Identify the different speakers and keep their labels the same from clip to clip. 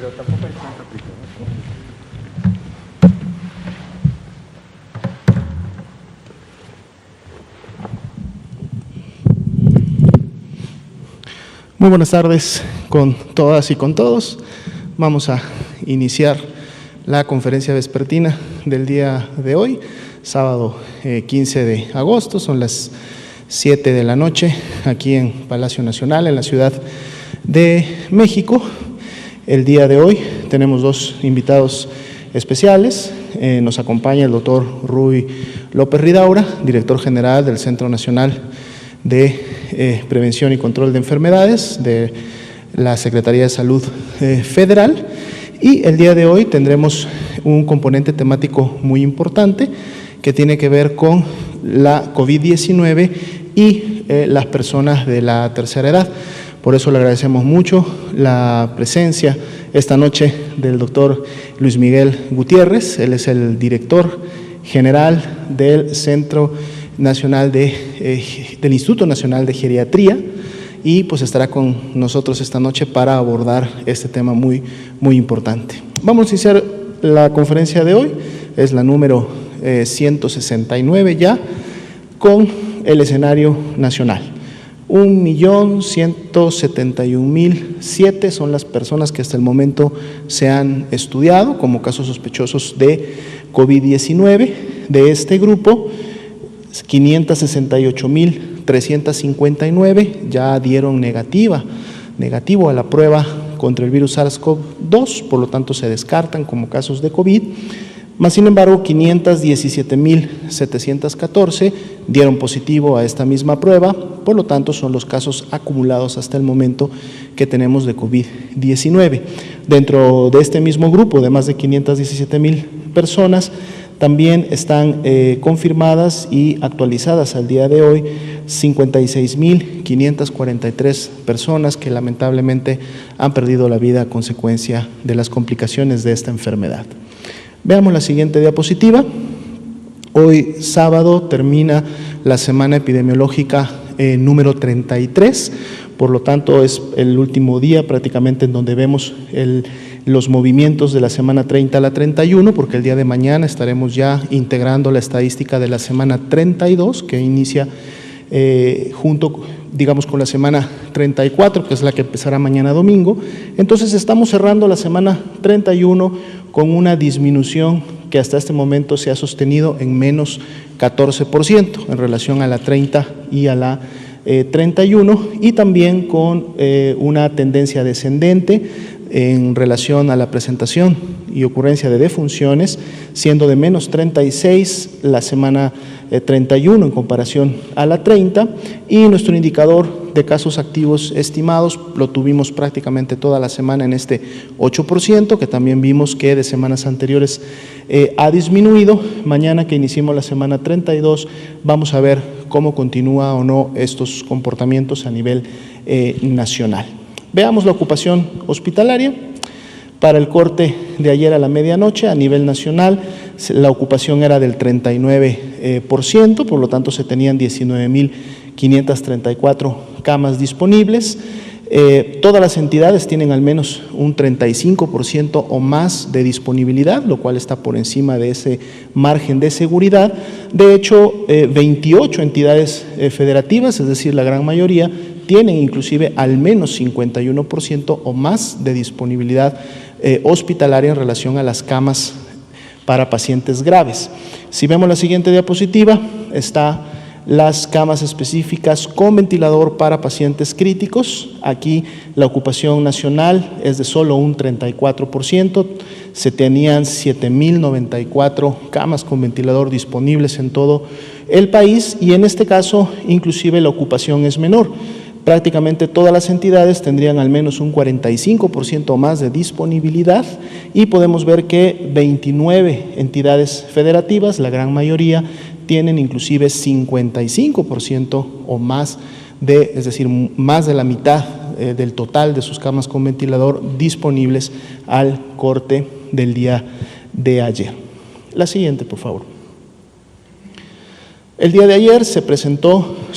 Speaker 1: Pero tampoco hay tanta prisa, ¿no?
Speaker 2: Muy buenas tardes con todas y con todos. Vamos a iniciar la conferencia vespertina del día de hoy, sábado 15 de agosto, son las 7 de la noche, aquí en Palacio Nacional, en la Ciudad de México. El día de hoy tenemos dos invitados especiales. Nos acompaña el doctor Ruy López Ridaura, director general del Centro Nacional de Prevención y Control de Enfermedades de la Secretaría de Salud Federal. Y el día de hoy tendremos un componente temático muy importante que tiene que ver con la COVID-19 y las personas de la tercera edad. Por eso le agradecemos mucho la presencia esta noche del doctor Luis Miguel Gutiérrez. Él es el director general del Centro Nacional del Instituto Nacional de Geriatría, y pues estará con nosotros esta noche para abordar este tema muy importante. Vamos a iniciar la conferencia de hoy, es la número 169 ya, con el escenario nacional. 1.171.007 son las personas que hasta el momento se han estudiado como casos sospechosos de COVID-19. De este grupo, 568.359 ya dieron negativo a la prueba contra el virus SARS-CoV-2, por lo tanto se descartan como casos de COVID. Más sin embargo, 517.714 dieron positivo a esta misma prueba, por lo tanto son los casos acumulados hasta el momento que tenemos de COVID-19. Dentro de este mismo grupo de más de 517.000 personas, también están confirmadas y actualizadas al día de hoy 56.543 personas que lamentablemente han perdido la vida a consecuencia de las complicaciones de esta enfermedad. Veamos la siguiente diapositiva. Hoy sábado termina la semana epidemiológica número 33, por lo tanto es el último día prácticamente en donde vemos los movimientos de la semana 30 a la 31, porque el día de mañana estaremos ya integrando la estadística de la semana 32, que inicia junto, digamos, con la semana 34, que es la que empezará mañana domingo. Entonces estamos cerrando la semana 31 con una disminución que hasta este momento se ha sostenido en menos 14% en relación a la 30 y a la 31, y también con una tendencia descendente en relación a la presentación y ocurrencia de defunciones, siendo de menos 36 la semana 31 en comparación a la 30, y nuestro indicador de casos activos estimados lo tuvimos prácticamente toda la semana en este 8%, que también vimos que de semanas anteriores ha disminuido. Mañana que iniciemos la semana 32 vamos a ver cómo continúa o no estos comportamientos a nivel nacional. Veamos la ocupación hospitalaria. Para el corte de ayer a la medianoche, a nivel nacional, la ocupación era del 39%, por lo tanto se tenían 19.534 camas disponibles. Todas las entidades tienen al menos un 35% o más de disponibilidad, lo cual está por encima de ese margen de seguridad. De hecho, 28 entidades federativas, es decir, la gran mayoría, tienen inclusive al menos 51% o más de disponibilidad hospitalaria en relación a las camas para pacientes graves. Si vemos la siguiente diapositiva, está las camas específicas con ventilador para pacientes críticos. Aquí la ocupación nacional es de solo un 34%, se tenían 7.094 camas con ventilador disponibles en todo el país, y en este caso inclusive la ocupación es menor. Prácticamente todas las entidades tendrían al menos un 45% más de disponibilidad, y podemos ver que 29 entidades federativas, la gran mayoría, tienen inclusive 55% o más es decir, más de la mitad del total de sus camas con ventilador disponibles al corte del día de ayer. La siguiente, por favor. El día de ayer se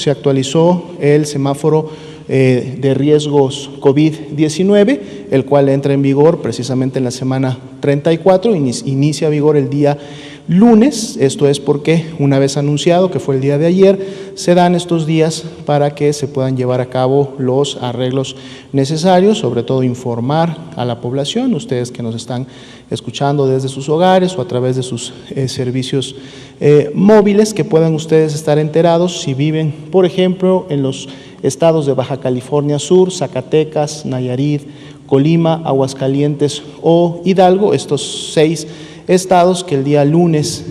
Speaker 2: actualizó el semáforo de riesgos COVID-19, el cual entra en vigor precisamente en la semana 34, inicia vigor el día lunes. Esto es porque una vez anunciado, que fue el día de ayer, se dan estos días para que se puedan llevar a cabo los arreglos necesarios, sobre todo informar a la población, ustedes que nos están escuchando desde sus hogares o a través de sus servicios móviles, que puedan ustedes estar enterados si viven, por ejemplo, en los estados de Baja California Sur, Zacatecas, Nayarit, Colima, Aguascalientes o Hidalgo, estos 6 estados que el día lunes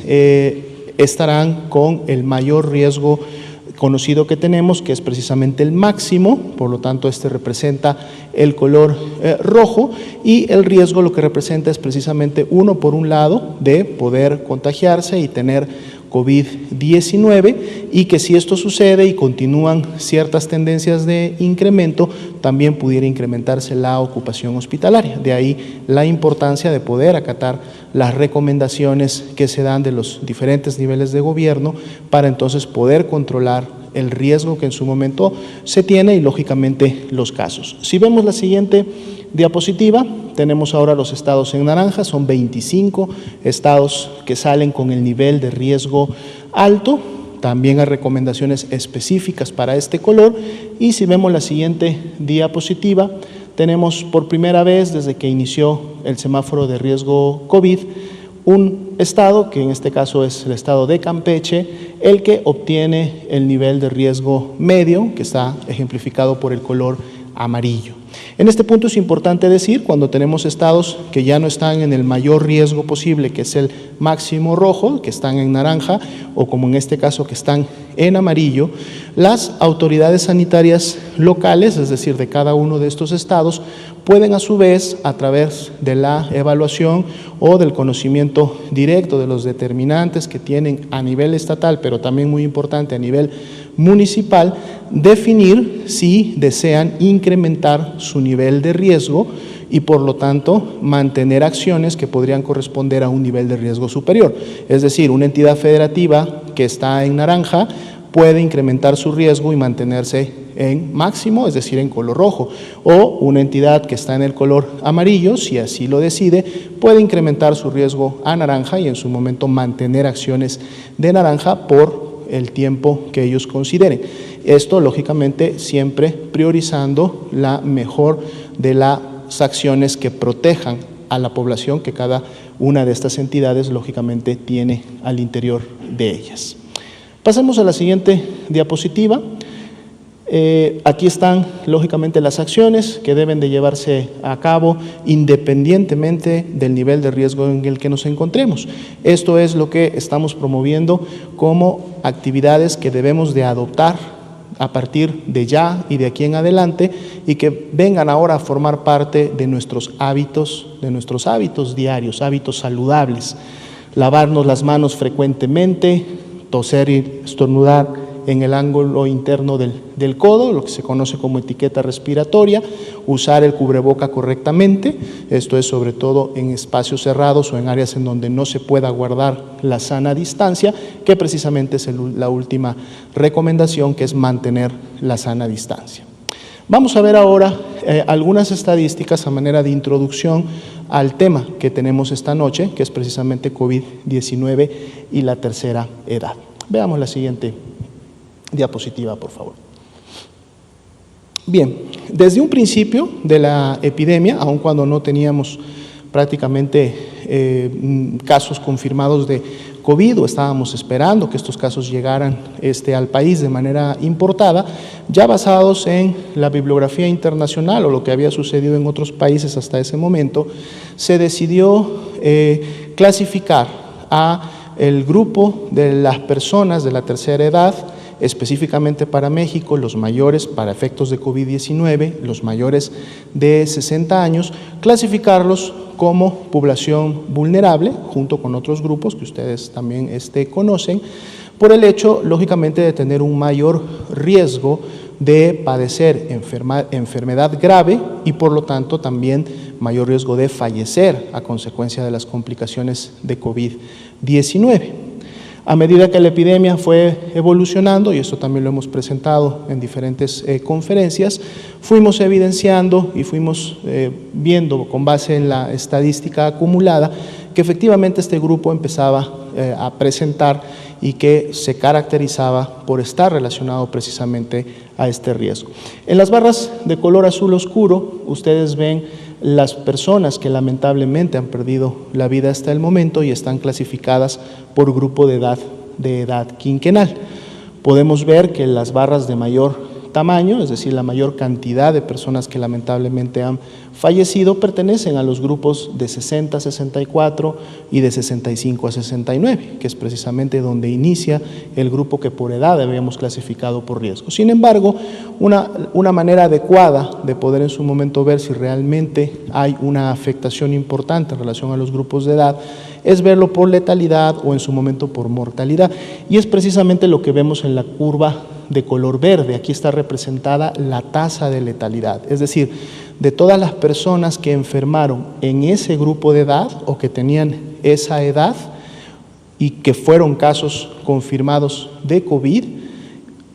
Speaker 2: estarán con el mayor riesgo conocido que tenemos, que es precisamente el máximo, por lo tanto este representa el color rojo, y el riesgo lo que representa es precisamente uno, por un lado, de poder contagiarse y tener COVID-19, y que si esto sucede y continúan ciertas tendencias de incremento, también pudiera incrementarse la ocupación hospitalaria. De ahí la importancia de poder acatar las recomendaciones que se dan de los diferentes niveles de gobierno para entonces poder controlar el riesgo que en su momento se tiene y lógicamente los casos. Si vemos la siguiente diapositiva, tenemos ahora los estados en naranja, son 25 estados que salen con el nivel de riesgo alto. También hay recomendaciones específicas para este color, y si vemos la siguiente diapositiva, tenemos por primera vez desde que inició el semáforo de riesgo COVID, un estado, que en este caso es el estado de Campeche, el que obtiene el nivel de riesgo medio, que está ejemplificado por el color amarillo. En este punto es importante decir, cuando tenemos estados que ya no están en el mayor riesgo posible, que es el máximo rojo, que están en naranja, o como en este caso que están en amarillo, las autoridades sanitarias locales, es decir, de cada uno de estos estados, pueden a su vez, a través de la evaluación o del conocimiento directo de los determinantes que tienen a nivel estatal, pero también muy importante a nivel municipal, definir si desean incrementar su nivel de riesgo y por lo tanto mantener acciones que podrían corresponder a un nivel de riesgo superior. Es decir, una entidad federativa que está en naranja puede incrementar su riesgo y mantenerse en máximo, es decir, en color rojo, o una entidad que está en el color amarillo, si así lo decide, puede incrementar su riesgo a naranja y en su momento mantener acciones de naranja por el tiempo que ellos consideren. Esto, lógicamente, siempre priorizando la mejor de las acciones que protejan a la población que cada una de estas entidades, lógicamente, tiene al interior de ellas. Pasemos a la siguiente diapositiva. Aquí están, lógicamente, las acciones que deben de llevarse a cabo independientemente del nivel de riesgo en el que nos encontremos. Esto es lo que estamos promoviendo como actividades que debemos de adoptar a partir de ya y de aquí en adelante, y que vengan ahora a formar parte de nuestros hábitos diarios, hábitos saludables. Lavarnos las manos frecuentemente, toser y estornudar en el ángulo interno del codo, lo que se conoce como etiqueta respiratoria, usar el cubreboca correctamente, esto es sobre todo en espacios cerrados o en áreas en donde no se pueda guardar la sana distancia, que precisamente es la última recomendación, que es mantener la sana distancia. Vamos a ver ahora algunas estadísticas a manera de introducción al tema que tenemos esta noche, que es precisamente COVID-19 y la tercera edad. Veamos la siguiente diapositiva, por favor. Bien, desde un principio de la epidemia, aun cuando no teníamos prácticamente casos confirmados de COVID, o estábamos esperando que estos casos llegaran al país de manera importada, ya basados en la bibliografía internacional o lo que había sucedido en otros países hasta ese momento, se decidió clasificar a el grupo de las personas de la tercera edad, específicamente para México, los mayores para efectos de COVID-19, los mayores de 60 años, clasificarlos como población vulnerable, junto con otros grupos que ustedes también conocen, por el hecho, lógicamente, de tener un mayor riesgo de padecer enfermedad grave y, por lo tanto, también mayor riesgo de fallecer a consecuencia de las complicaciones de COVID-19. A medida que la epidemia fue evolucionando, y esto también lo hemos presentado en diferentes conferencias, fuimos evidenciando y fuimos viendo con base en la estadística acumulada que efectivamente este grupo empezaba a presentar y que se caracterizaba por estar relacionado precisamente a este riesgo. En las barras de color azul oscuro, ustedes ven las personas que lamentablemente han perdido la vida hasta el momento y están clasificadas por grupo de edad quinquenal. Podemos ver que las barras de mayor tamaño, es decir, la mayor cantidad de personas que lamentablemente han fallecido, pertenecen a los grupos de 60 a 64 y de 65 a 69, que es precisamente donde inicia el grupo que por edad habíamos clasificado por riesgo. Sin embargo, una manera adecuada de poder en su momento ver si realmente hay una afectación importante en relación a los grupos de edad es verlo por letalidad o en su momento por mortalidad, y es precisamente lo que vemos en la curva de color verde. Aquí está representada la tasa de letalidad, es decir, de todas las personas que enfermaron en ese grupo de edad o que tenían esa edad y que fueron casos confirmados de COVID,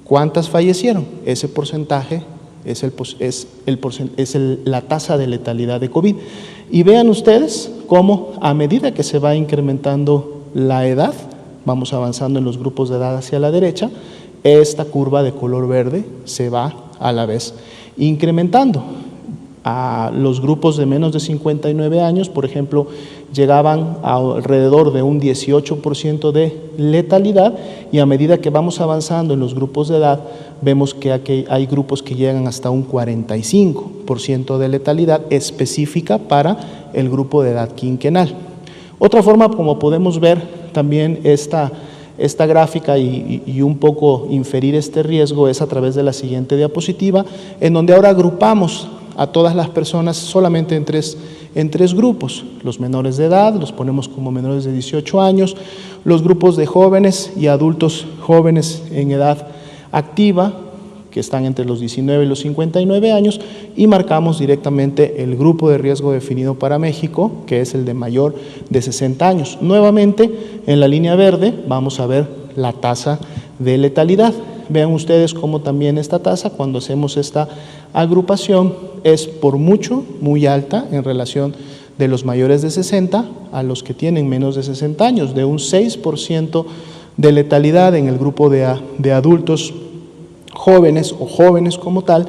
Speaker 2: ¿cuántas fallecieron? Ese porcentaje es la tasa de letalidad de COVID. Y vean ustedes cómo a medida que se va incrementando la edad, vamos avanzando en los grupos de edad hacia la derecha, esta curva de color verde se va a la vez incrementando. A los grupos de menos de 59 años, por ejemplo, llegaban a alrededor de un 18% de letalidad, y a medida que vamos avanzando en los grupos de edad, vemos que aquí hay grupos que llegan hasta un 45% de letalidad específica para el grupo de edad quinquenal. Otra forma como podemos ver también esta gráfica y un poco inferir este riesgo es a través de la siguiente diapositiva, en donde ahora agrupamos a todas las personas solamente en tres grupos. Los menores de edad los ponemos como menores de 18 años, los grupos de jóvenes y adultos jóvenes en edad activa, que están entre los 19 y los 59 años, y marcamos directamente el grupo de riesgo definido para México, que es el de mayor de 60 años. Nuevamente, en la línea verde vamos a ver la tasa de letalidad. Vean ustedes cómo también esta tasa, cuando hacemos esta agrupación, es por mucho muy alta en relación de los mayores de 60 a los que tienen menos de 60 años, de un 6% de letalidad en el grupo de adultos jóvenes o jóvenes como tal,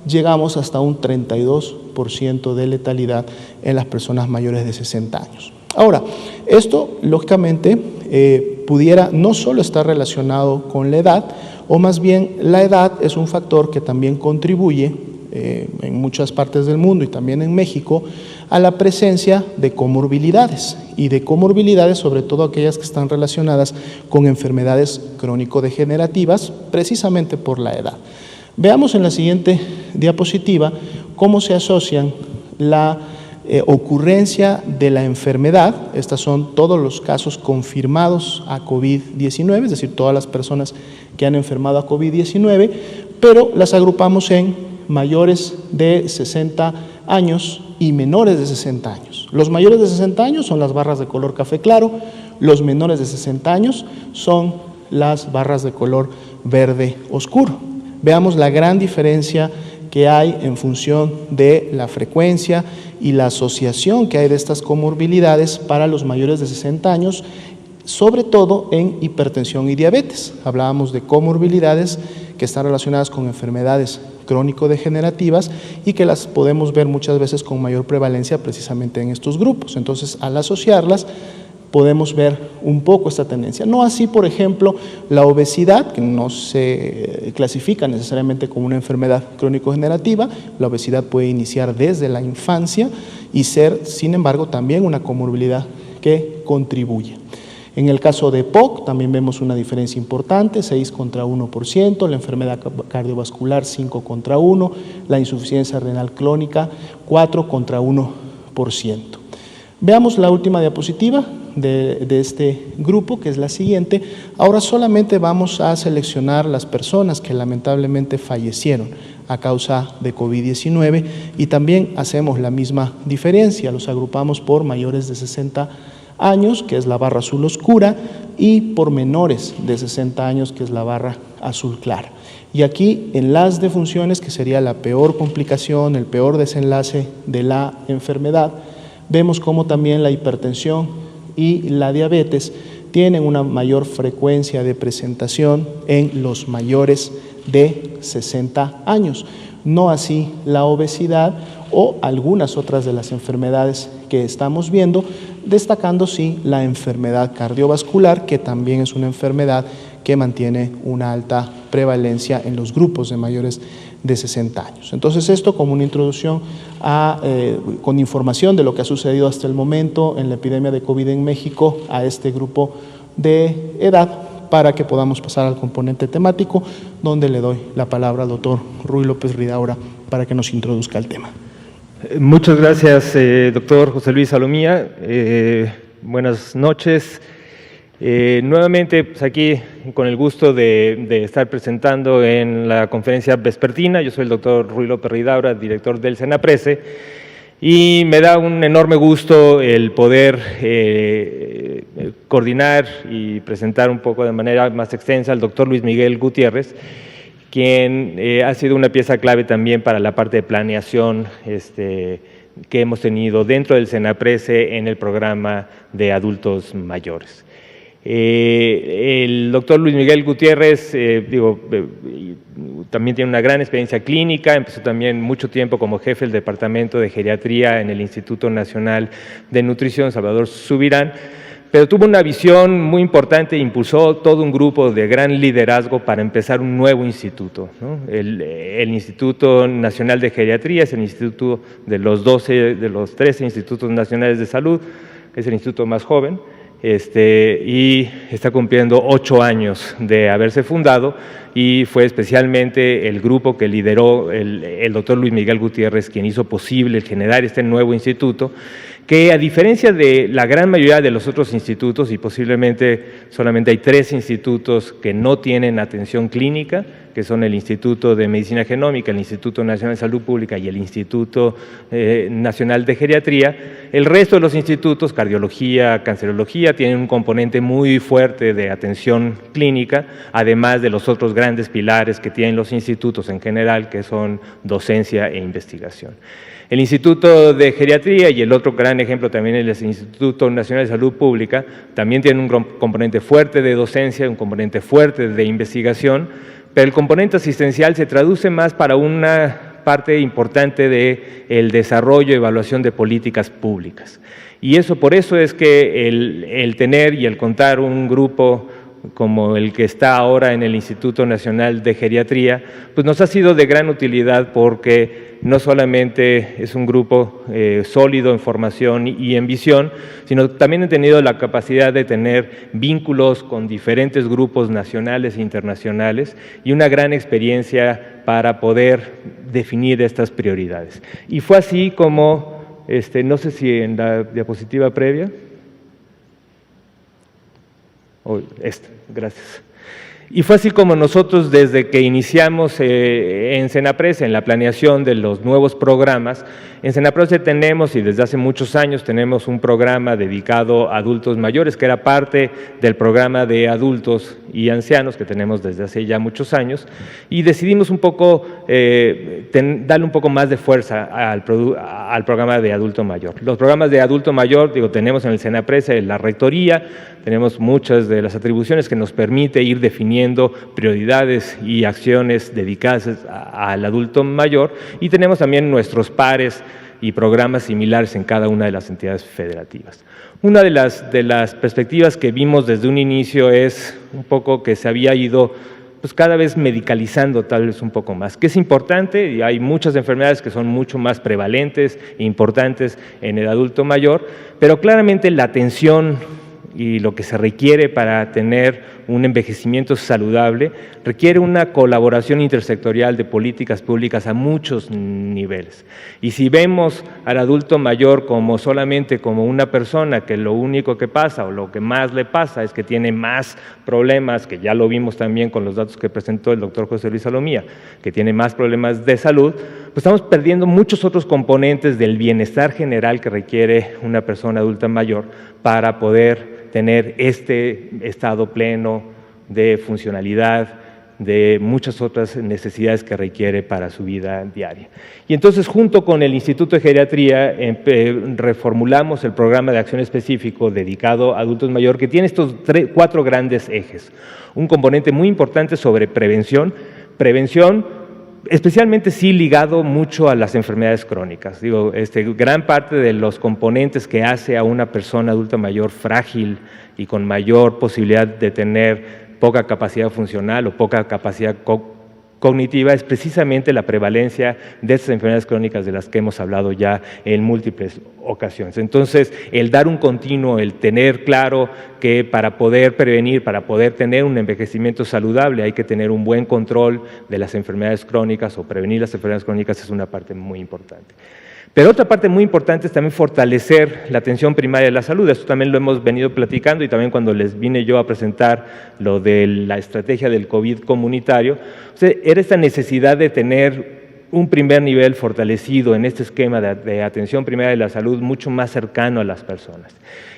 Speaker 2: llegamos hasta un 32% de letalidad en las personas mayores de 60 años. Ahora, esto lógicamente pudiera no solo estar relacionado con la edad, o más bien la edad es un factor que también contribuye en muchas partes del mundo y también en México a la presencia de comorbilidades, y de comorbilidades sobre todo aquellas que están relacionadas con enfermedades crónico-degenerativas, precisamente por la edad. Veamos en la siguiente diapositiva cómo se asocian la ocurrencia de la enfermedad. Estos son todos los casos confirmados a COVID-19, es decir, todas las personas que han enfermado a COVID-19, pero las agrupamos en mayores de 60 años y menores de 60 años. Los mayores de 60 años son las barras de color café claro, los menores de 60 años son las barras de color verde oscuro. Veamos la gran diferencia que hay en función de la frecuencia y la asociación que hay de estas comorbilidades para los mayores de 60 años, sobre todo en hipertensión y diabetes. Hablábamos de comorbilidades que están relacionadas con enfermedades crónico-degenerativas y que las podemos ver muchas veces con mayor prevalencia precisamente en estos grupos. Entonces, al asociarlas, podemos ver un poco esta tendencia. No así, por ejemplo, la obesidad, que no se clasifica necesariamente como una enfermedad crónico-degenerativa. La obesidad puede iniciar desde la infancia y ser, sin embargo, también una comorbilidad que contribuye. En el caso de POC también vemos una diferencia importante, 6 contra 1%, la enfermedad cardiovascular 5 contra 1, la insuficiencia renal crónica 4 contra 1%. Veamos la última diapositiva de este grupo, que es la siguiente. Ahora solamente vamos a seleccionar las personas que lamentablemente fallecieron a causa de COVID-19 y también hacemos la misma diferencia, los agrupamos por mayores de 60 años, que es la barra azul oscura, y por menores de 60 años, que es la barra azul clara. Y aquí en las defunciones, que sería la peor complicación, el peor desenlace de la enfermedad, vemos cómo también la hipertensión y la diabetes tienen una mayor frecuencia de presentación en los mayores de 60 años. No así la obesidad o algunas otras de las enfermedades que estamos viendo, destacando sí la enfermedad cardiovascular, que también es una enfermedad que mantiene una alta prevalencia en los grupos de mayores de 60 años. Entonces, esto como una introducción con información de lo que ha sucedido hasta el momento en la epidemia de COVID en México a este grupo de edad, para que podamos pasar al componente temático, donde le doy la palabra al doctor Ruy López Ridaura para que nos introduzca el tema.
Speaker 1: Muchas gracias, doctor José Luis Salomía. Buenas noches. Nuevamente, pues aquí con el gusto de estar presentando en la conferencia vespertina. Yo soy el doctor Ruy López Ridaura, director del Senaprece, y me da un enorme gusto el poder coordinar y presentar un poco de manera más extensa al doctor Luis Miguel Gutiérrez, quien ha sido una pieza clave también para la parte de planeación que hemos tenido dentro del Senaprece en el programa de adultos mayores. El doctor Luis Miguel Gutiérrez, también tiene una gran experiencia clínica, empezó también mucho tiempo como jefe del Departamento de Geriatría en el Instituto Nacional de Nutrición Salvador Subirán, pero tuvo una visión muy importante e impulsó todo un grupo de gran liderazgo para empezar un nuevo instituto, ¿no? El Instituto Nacional de Geriatría es el instituto de los 13 institutos nacionales de salud, es el instituto más joven, y está cumpliendo 8 años de haberse fundado, y fue especialmente el grupo que lideró el doctor Luis Miguel Gutiérrez quien hizo posible generar este nuevo instituto, que a diferencia de la gran mayoría de los otros institutos, y posiblemente solamente hay 3 institutos que no tienen atención clínica, que son el Instituto de Medicina Genómica, el Instituto Nacional de Salud Pública y el Instituto Nacional de Geriatría, el resto de los institutos, cardiología, cancerología, tienen un componente muy fuerte de atención clínica, además de los otros grandes pilares que tienen los institutos en general, que son docencia e investigación. El Instituto de Geriatría, y el otro gran ejemplo también es el Instituto Nacional de Salud Pública, también tiene un componente fuerte de docencia, un componente fuerte de investigación, pero el componente asistencial se traduce más para una parte importante del desarrollo y evaluación de políticas públicas. Y por eso es que el tener y el contar un grupo como el que está ahora en el Instituto Nacional de Geriatría, pues nos ha sido de gran utilidad, porque no solamente es un grupo sólido en formación y en visión, sino también he tenido la capacidad de tener vínculos con diferentes grupos nacionales e internacionales y una gran experiencia para poder definir estas prioridades. Y fue así como, no sé si en la diapositiva previa, gracias. Y fue así como nosotros, desde que iniciamos en Senaprece, en la planeación de los nuevos programas, en Senaprece tenemos, y desde hace muchos años tenemos un programa dedicado a adultos mayores, que era parte del programa de adultos y ancianos que tenemos desde hace ya muchos años, y decidimos un poco darle un poco más de fuerza al programa de adulto mayor. Los programas de adulto mayor, tenemos en el Senaprece la rectoría, tenemos muchas de las atribuciones que nos permite ir definiendo prioridades y acciones dedicadas al adulto mayor, y tenemos también nuestros pares y programas similares en cada una de las entidades federativas. Una de las perspectivas que vimos desde un inicio es un poco que se había ido pues cada vez medicalizando tal vez un poco más, que es importante, y hay muchas enfermedades que son mucho más prevalentes e importantes en el adulto mayor, pero claramente la atención y lo que se requiere para tener un envejecimiento saludable, requiere una colaboración intersectorial de políticas públicas a muchos niveles. Y si vemos al adulto mayor como solamente como una persona que lo único que pasa o lo que más le pasa es que tiene más problemas, que ya lo vimos también con los datos que presentó el doctor José Luis Salomía, que tiene más problemas de salud, pues estamos perdiendo muchos otros componentes del bienestar general que requiere una persona adulta mayor para poder tener este estado pleno de funcionalidad, de muchas otras necesidades que requiere para su vida diaria. Y entonces, junto con el Instituto de Geriatría, reformulamos el programa de acción específico dedicado a adultos mayores, que tiene estos 4 grandes ejes. Un componente muy importante sobre prevención, especialmente sí ligado mucho a las enfermedades crónicas. Digo, gran parte de los componentes que hace a una persona adulta mayor frágil y con mayor posibilidad de tener poca capacidad funcional o poca capacidad cognitiva es precisamente la prevalencia de estas enfermedades crónicas de las que hemos hablado ya en múltiples ocasiones. Entonces, el dar un continuo, el tener claro que para poder prevenir, para poder tener un envejecimiento saludable hay que tener un buen control de las enfermedades crónicas o prevenir las enfermedades crónicas es una parte muy importante. Pero otra parte muy importante es también fortalecer la atención primaria de la salud. Esto también lo hemos venido platicando y también cuando les vine yo a presentar lo de la estrategia del COVID comunitario, era esta necesidad de tener un primer nivel fortalecido en este esquema de atención primaria de la salud mucho más cercano a las personas.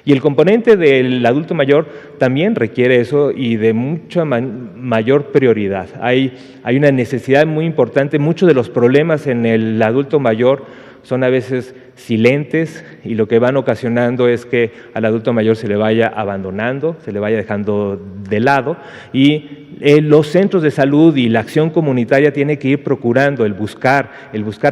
Speaker 1: Y el componente del adulto mayor también requiere eso y de mucha mayor prioridad. Hay una necesidad muy importante, muchos de los problemas en el adulto mayor son a veces silentes y lo que van ocasionando es que al adulto mayor se le vaya abandonando, se le vaya dejando de lado y los centros de salud y la acción comunitaria tiene que ir procurando el buscar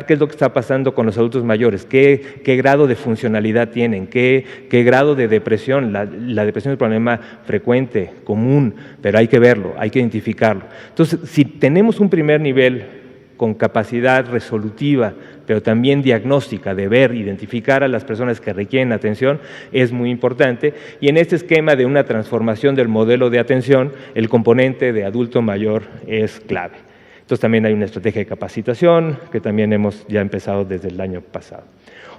Speaker 1: qué es lo que está pasando con los adultos mayores, qué grado de funcionalidad tienen, qué grado de depresión. La depresión es un problema frecuente, común, pero hay que verlo, hay que identificarlo. Entonces, si tenemos un primer nivel con capacidad resolutiva, pero también diagnóstica, de ver, identificar a las personas que requieren atención, es muy importante. Y en este esquema de una transformación del modelo de atención, el componente de adulto mayor es clave. Entonces también hay una estrategia de capacitación que también hemos ya empezado desde el año pasado.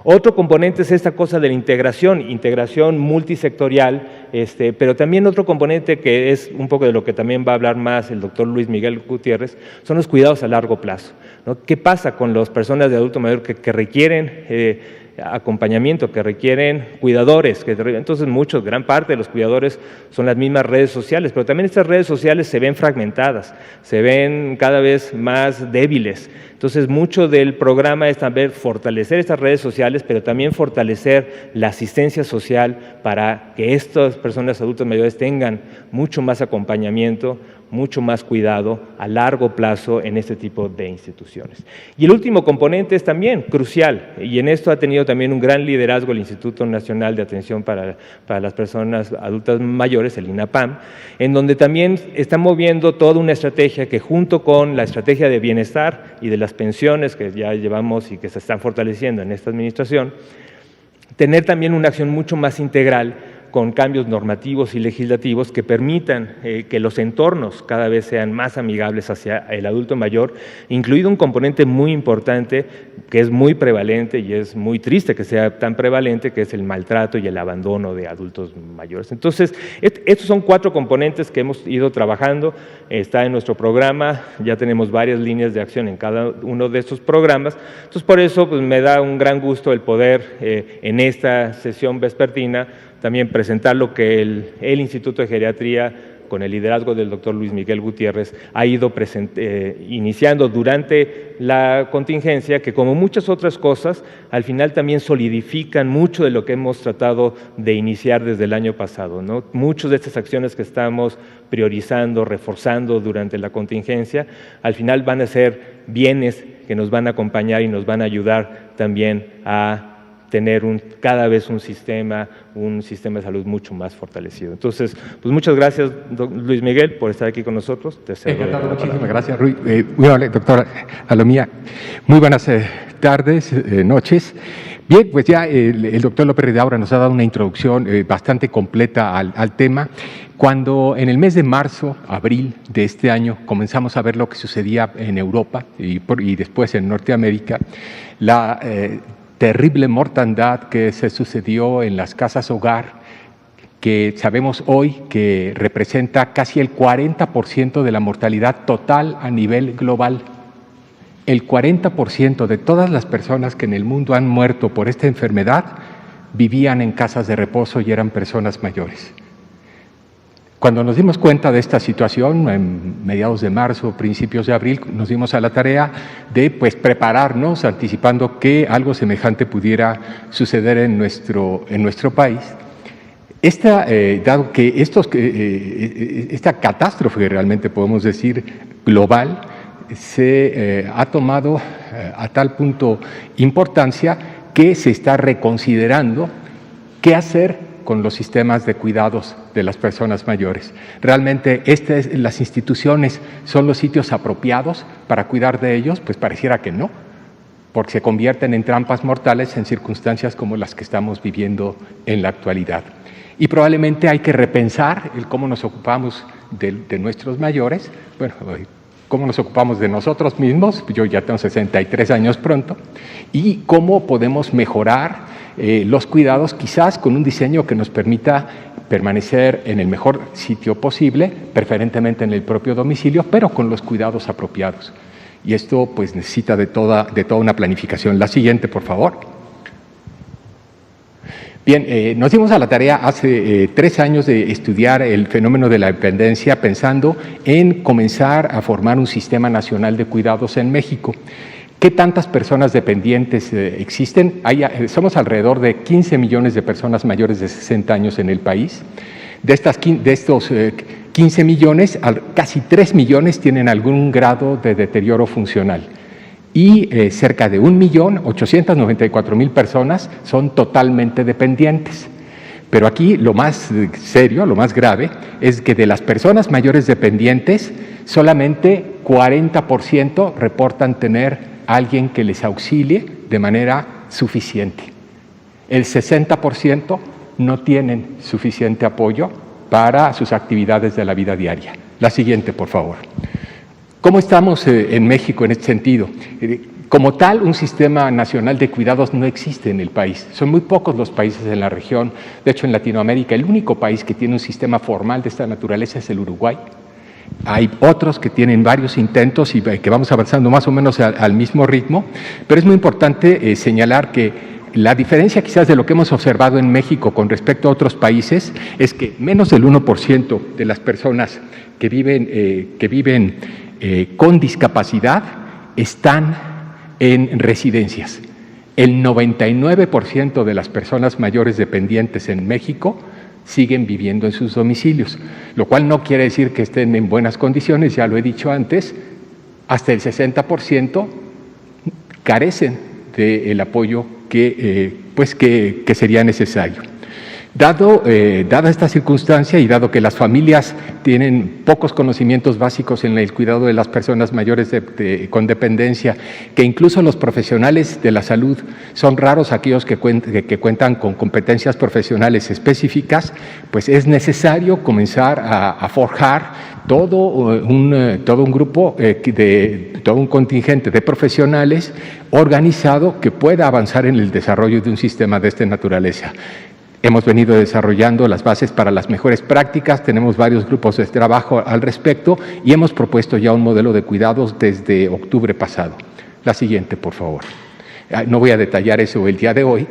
Speaker 1: Otro componente es esta cosa de la integración multisectorial, pero también otro componente que es un poco de lo que también va a hablar más el doctor Luis Miguel Gutiérrez, son los cuidados a largo plazo, ¿no? ¿Qué pasa con las personas de adulto mayor que requieren acompañamiento, que requieren cuidadores? Entonces gran parte de los cuidadores son las mismas redes sociales, pero también estas redes sociales se ven fragmentadas, se ven cada vez más débiles. Entonces, mucho del programa es también fortalecer estas redes sociales, pero también fortalecer la asistencia social para que estas personas adultas mayores tengan mucho más acompañamiento, mucho más cuidado a largo plazo en este tipo de instituciones. Y el último componente es también crucial, y en esto ha tenido también un gran liderazgo el Instituto Nacional de Atención para las Personas Adultas Mayores, el INAPAM, en donde también está moviendo toda una estrategia que junto con la estrategia de bienestar y de las pensiones que ya llevamos y que se están fortaleciendo en esta administración, tener también una acción mucho más integral con cambios normativos y legislativos que permitan que los entornos cada vez sean más amigables hacia el adulto mayor, incluido un componente muy importante que es muy prevalente y es muy triste que sea tan prevalente, que es el maltrato y el abandono de adultos mayores. Entonces, estos son 4 componentes que hemos ido trabajando, está en nuestro programa, ya tenemos varias líneas de acción en cada uno de estos programas, entonces por eso pues, me da un gran gusto el poder en esta sesión vespertina también presentar lo que el Instituto de Geriatría, con el liderazgo del doctor Luis Miguel Gutiérrez, ha ido iniciando durante la contingencia, que como muchas otras cosas, al final también solidifican mucho de lo que hemos tratado de iniciar desde el año pasado, ¿no? Muchas de estas acciones que estamos priorizando, reforzando durante la contingencia, al final van a ser bienes que nos van a acompañar y nos van a ayudar también a tener cada vez un sistema de salud mucho más fortalecido. Entonces, pues muchas gracias, Luis Miguel, por estar aquí con nosotros.
Speaker 3: Encantado, muchísimas gracias, Rui. Muy amable, doctora Salomía. Muy buenas tardes, noches. Bien, pues ya el doctor López Ridaura nos ha dado una introducción bastante completa al tema. Cuando en el mes de marzo, abril de este año comenzamos a ver lo que sucedía en Europa y después en Norteamérica, la terrible mortandad que se sucedió en las casas hogar, que sabemos hoy que representa casi el 40% de la mortalidad total a nivel global. El 40% de todas las personas que en el mundo han muerto por esta enfermedad vivían en casas de reposo y eran personas mayores. Cuando nos dimos cuenta de esta situación, en mediados de marzo, principios de abril, nos dimos a la tarea de prepararnos, anticipando que algo semejante pudiera suceder en nuestro país. Dado que esta catástrofe, realmente podemos decir global, se ha tomado a tal punto importancia que se está reconsiderando qué hacer con los sistemas de cuidados de las personas mayores. Realmente las instituciones son los sitios apropiados para cuidar de ellos, pues pareciera que no, porque se convierten en trampas mortales en circunstancias como las que estamos viviendo en la actualidad. Y probablemente hay que repensar el cómo nos ocupamos de nuestros mayores, bueno, cómo nos ocupamos de nosotros mismos, yo ya tengo 63 años pronto, y cómo podemos mejorar los cuidados, quizás con un diseño que nos permita permanecer en el mejor sitio posible, preferentemente en el propio domicilio, pero con los cuidados apropiados. Y esto pues necesita de toda una planificación. La siguiente, por favor. Bien, nos dimos a la tarea hace 3 años de estudiar el fenómeno de la dependencia, pensando en comenzar a formar un sistema nacional de cuidados en México. ¿Qué tantas personas dependientes existen? Somos alrededor de 15 millones de personas mayores de 60 años en el país. De estos 15 millones, casi 3 millones tienen algún grado de deterioro funcional. Y cerca de 1.894.000 personas son totalmente dependientes. Pero aquí lo más serio, lo más grave, es que de las personas mayores dependientes, solamente 40% reportan tener alguien que les auxilie de manera suficiente. El 60% no tienen suficiente apoyo para sus actividades de la vida diaria. La siguiente, por favor. ¿Cómo estamos en México en este sentido? Como tal, un sistema nacional de cuidados no existe en el país. Son muy pocos los países en la región. De hecho, en Latinoamérica, el único país que tiene un sistema formal de esta naturaleza es el Uruguay. Hay otros que tienen varios intentos y que vamos avanzando más o menos al mismo ritmo, pero es muy importante señalar que la diferencia quizás de lo que hemos observado en México con respecto a otros países es que menos del 1% de las personas que viven con discapacidad están en residencias. El 99% de las personas mayores dependientes en México siguen viviendo en sus domicilios, lo cual no quiere decir que estén en buenas condiciones, ya lo he dicho antes, hasta el 60% carecen del apoyo que sería necesario. Dada esta circunstancia y dado que las familias tienen pocos conocimientos básicos en el cuidado de las personas mayores con dependencia, que incluso los profesionales de la salud son raros aquellos que cuentan con competencias profesionales específicas, pues es necesario comenzar a forjar todo un grupo, todo un contingente de profesionales organizado que pueda avanzar en el desarrollo de un sistema de esta naturaleza. Hemos venido desarrollando las bases para las mejores prácticas, tenemos varios grupos de trabajo al respecto y hemos propuesto ya un modelo de cuidados desde octubre pasado. La siguiente, por favor. No voy a detallar eso el día de hoy,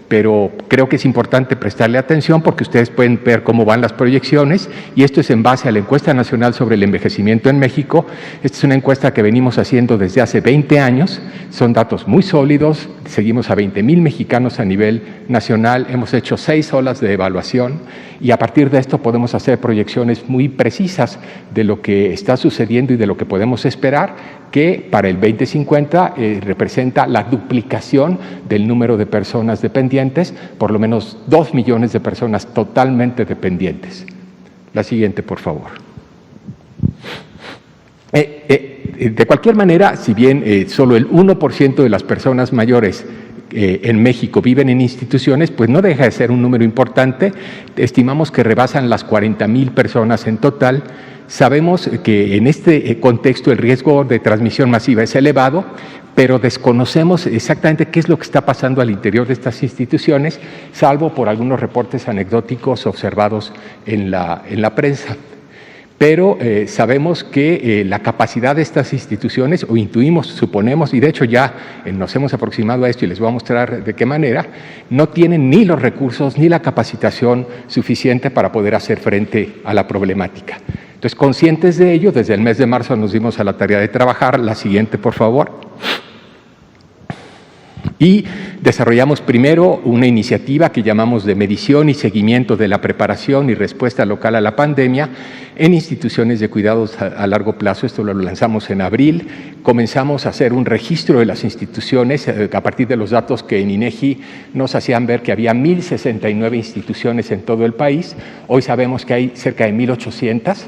Speaker 3: pero creo que es importante prestarle atención porque ustedes pueden ver cómo van las proyecciones y esto es en base a la Encuesta Nacional sobre el Envejecimiento en México. Esta es una encuesta que venimos haciendo desde hace 20 años, son datos muy sólidos, seguimos a 20,000 mexicanos a nivel nacional, hemos hecho 6 olas de evaluación y a partir de esto podemos hacer proyecciones muy precisas de lo que está sucediendo y de lo que podemos esperar, que para el 2050 representa la duplicación del número de personas dependientes, por lo menos 2 millones de personas totalmente dependientes. La siguiente, por favor. De cualquier manera, si bien solo el 1% de las personas mayores en México viven en instituciones, pues no deja de ser un número importante. Estimamos que rebasan las 40,000 personas en total. Sabemos que en este contexto el riesgo de transmisión masiva es elevado, pero desconocemos exactamente qué es lo que está pasando al interior de estas instituciones, salvo por algunos reportes anecdóticos observados en la prensa. Pero sabemos que la capacidad de estas instituciones, o intuimos, suponemos, y de hecho ya nos hemos aproximado a esto y les voy a mostrar de qué manera, no tienen ni los recursos ni la capacitación suficiente para poder hacer frente a la problemática. Entonces, conscientes de ello, desde el mes de marzo nos dimos a la tarea de trabajar. La siguiente, por favor. Y desarrollamos primero una iniciativa que llamamos de medición y seguimiento de la preparación y respuesta local a la pandemia en instituciones de cuidados a largo plazo. Esto lo lanzamos en abril. Comenzamos a hacer un registro de las instituciones a partir de los datos que en INEGI nos hacían ver que había 1,069 instituciones en todo el país. Hoy sabemos que hay cerca de 1,800.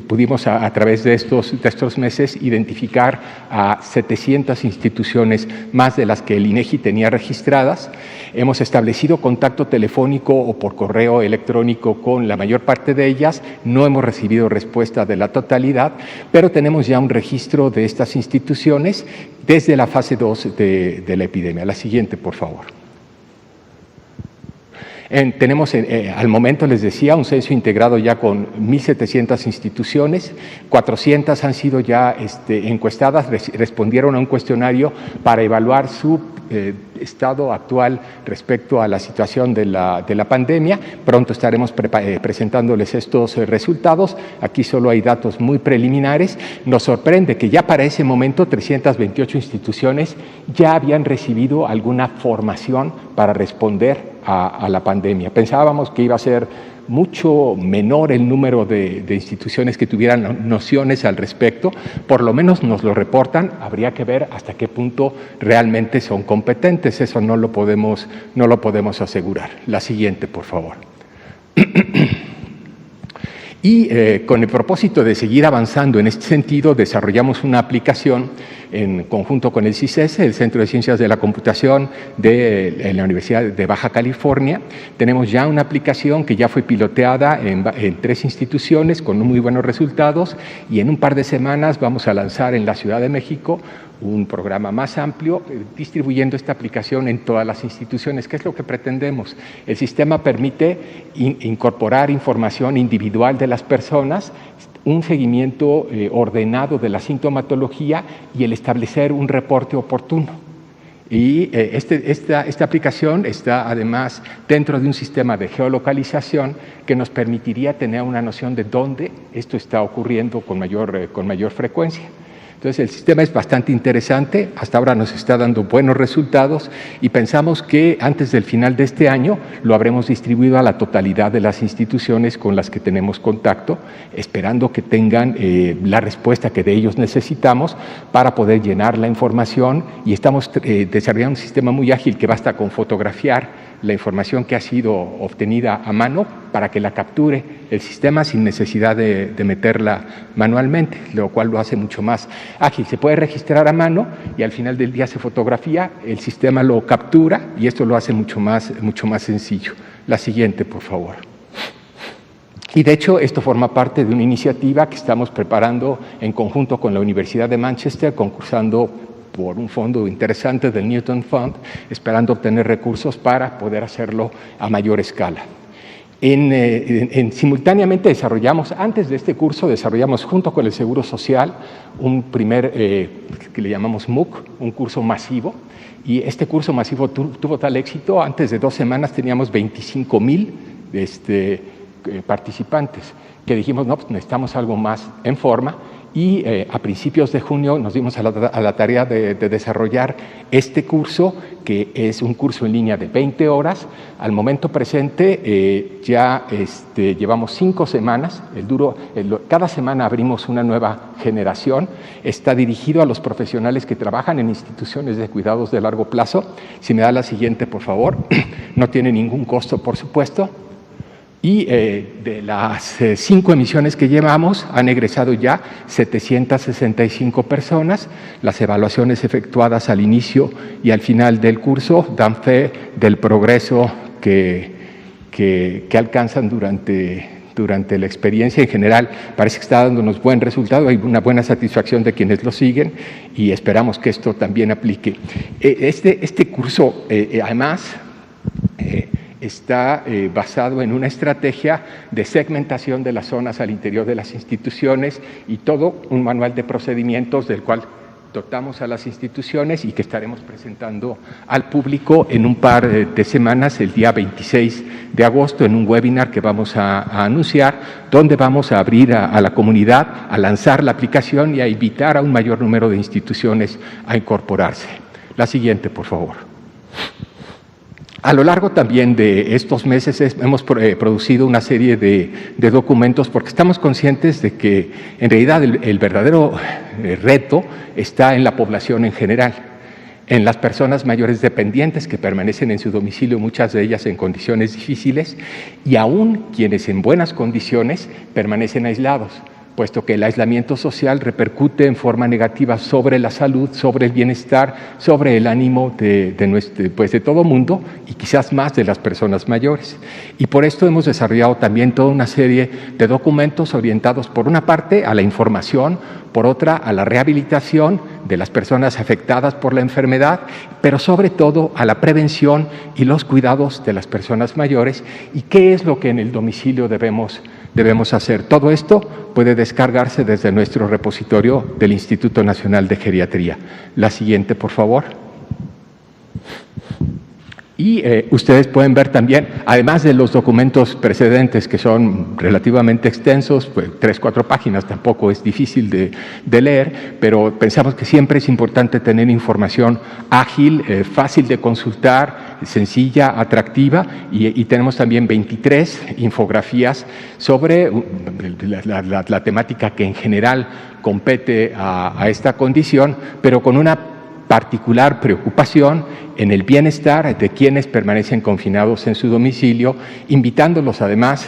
Speaker 3: Pudimos a través de estos meses identificar a 700 instituciones más de las que el INEGI tenía registradas. Hemos establecido contacto telefónico o por correo electrónico con la mayor parte de ellas. No hemos recibido respuesta de la totalidad, pero tenemos ya un registro de estas instituciones desde la fase 2 de la epidemia. La siguiente, por favor. Tenemos al momento, les decía, un censo integrado ya con 1,700 instituciones, 400 han sido ya encuestadas, respondieron a un cuestionario para evaluar su estado actual respecto a la situación de la pandemia. Pronto estaremos presentándoles estos resultados. Aquí solo hay datos muy preliminares. Nos sorprende que ya para ese momento 328 instituciones ya habían recibido alguna formación para responder a la pandemia. Pensábamos que iba a ser mucho menor el número de instituciones que tuvieran nociones al respecto. Por lo menos nos lo reportan. Habría que ver hasta qué punto realmente son competentes. Eso no lo podemos asegurar. La siguiente, por favor. Y con el propósito de seguir avanzando en este sentido, desarrollamos una aplicación en conjunto con el CICES, el Centro de Ciencias de la Computación de la Universidad de Baja California. Tenemos ya una aplicación que ya fue piloteada en 3 instituciones con muy buenos resultados, y en un par de semanas vamos a lanzar en la Ciudad de México un programa más amplio, distribuyendo esta aplicación en todas las instituciones. ¿Qué es lo que pretendemos? El sistema permite incorporar información individual de las personas, un seguimiento ordenado de la sintomatología y el establecer un reporte oportuno. Y esta aplicación está además dentro de un sistema de geolocalización que nos permitiría tener una noción de dónde esto está ocurriendo con mayor frecuencia. Entonces, el sistema es bastante interesante, hasta ahora nos está dando buenos resultados y pensamos que antes del final de este año lo habremos distribuido a la totalidad de las instituciones con las que tenemos contacto, esperando que tengan la respuesta que de ellos necesitamos para poder llenar la información, y estamos desarrollando un sistema muy ágil que basta con fotografiar la información que ha sido obtenida a mano para que la capture el sistema sin necesidad de meterla manualmente, lo cual lo hace mucho más ágil. Se puede registrar a mano y al final del día se fotografía, el sistema lo captura y esto lo hace mucho más sencillo. La siguiente, por favor. Y de hecho, esto forma parte de una iniciativa que estamos preparando en conjunto con la Universidad de Manchester, concursando por un fondo interesante del Newton Fund, esperando obtener recursos para poder hacerlo a mayor escala. Simultáneamente antes de este curso, desarrollamos junto con el Seguro Social un primer, que le llamamos MOOC, un curso masivo, y este curso masivo tuvo tal éxito, antes de 2 semanas teníamos 25,000 participantes, que dijimos, no, pues necesitamos algo más en forma. Y a principios de junio nos dimos a la tarea de desarrollar este curso, que es un curso en línea de 20 horas. Al momento presente ya llevamos 5 semanas. Cada semana abrimos una nueva generación. Está dirigido a los profesionales que trabajan en instituciones de cuidados de largo plazo. Si me da la siguiente, por favor. No tiene ningún costo, por supuesto. Y de las 5 emisiones que llevamos, han egresado ya 765 personas. Las evaluaciones efectuadas al inicio y al final del curso dan fe del progreso que alcanzan durante la experiencia. En general, parece que está dándonos buen resultado, hay una buena satisfacción de quienes lo siguen y esperamos que esto también aplique. Este curso, además, está basado en una estrategia de segmentación de las zonas al interior de las instituciones y todo un manual de procedimientos del cual dotamos a las instituciones y que estaremos presentando al público en un par de semanas, el día 26 de agosto, en un webinar que vamos a anunciar, donde vamos a abrir a la comunidad, a lanzar la aplicación y a invitar a un mayor número de instituciones a incorporarse. La siguiente, por favor. A lo largo también de estos meses hemos producido una serie de documentos porque estamos conscientes de que en realidad el verdadero reto está en la población en general, en las personas mayores dependientes que permanecen en su domicilio, muchas de ellas en condiciones difíciles, y aún quienes en buenas condiciones permanecen aislados, puesto que el aislamiento social repercute en forma negativa sobre la salud, sobre el bienestar, sobre el ánimo de todo mundo y quizás más de las personas mayores. Y por esto hemos desarrollado también toda una serie de documentos orientados, por una parte, a la información, por otra, a la rehabilitación de las personas afectadas por la enfermedad, pero sobre todo a la prevención y los cuidados de las personas mayores y qué es lo que en el domicilio debemos hacer. Todo esto puede descargarse desde nuestro repositorio del Instituto Nacional de Geriatría. La siguiente, por favor. Y ustedes pueden ver también, además de los documentos precedentes que son relativamente extensos, pues 3-4 páginas, tampoco es difícil de leer, pero pensamos que siempre es importante tener información ágil, fácil de consultar, sencilla, atractiva, y tenemos también 23 infografías sobre la temática que en general compete a esta condición, pero con una particular preocupación en el bienestar de quienes permanecen confinados en su domicilio, invitándolos además,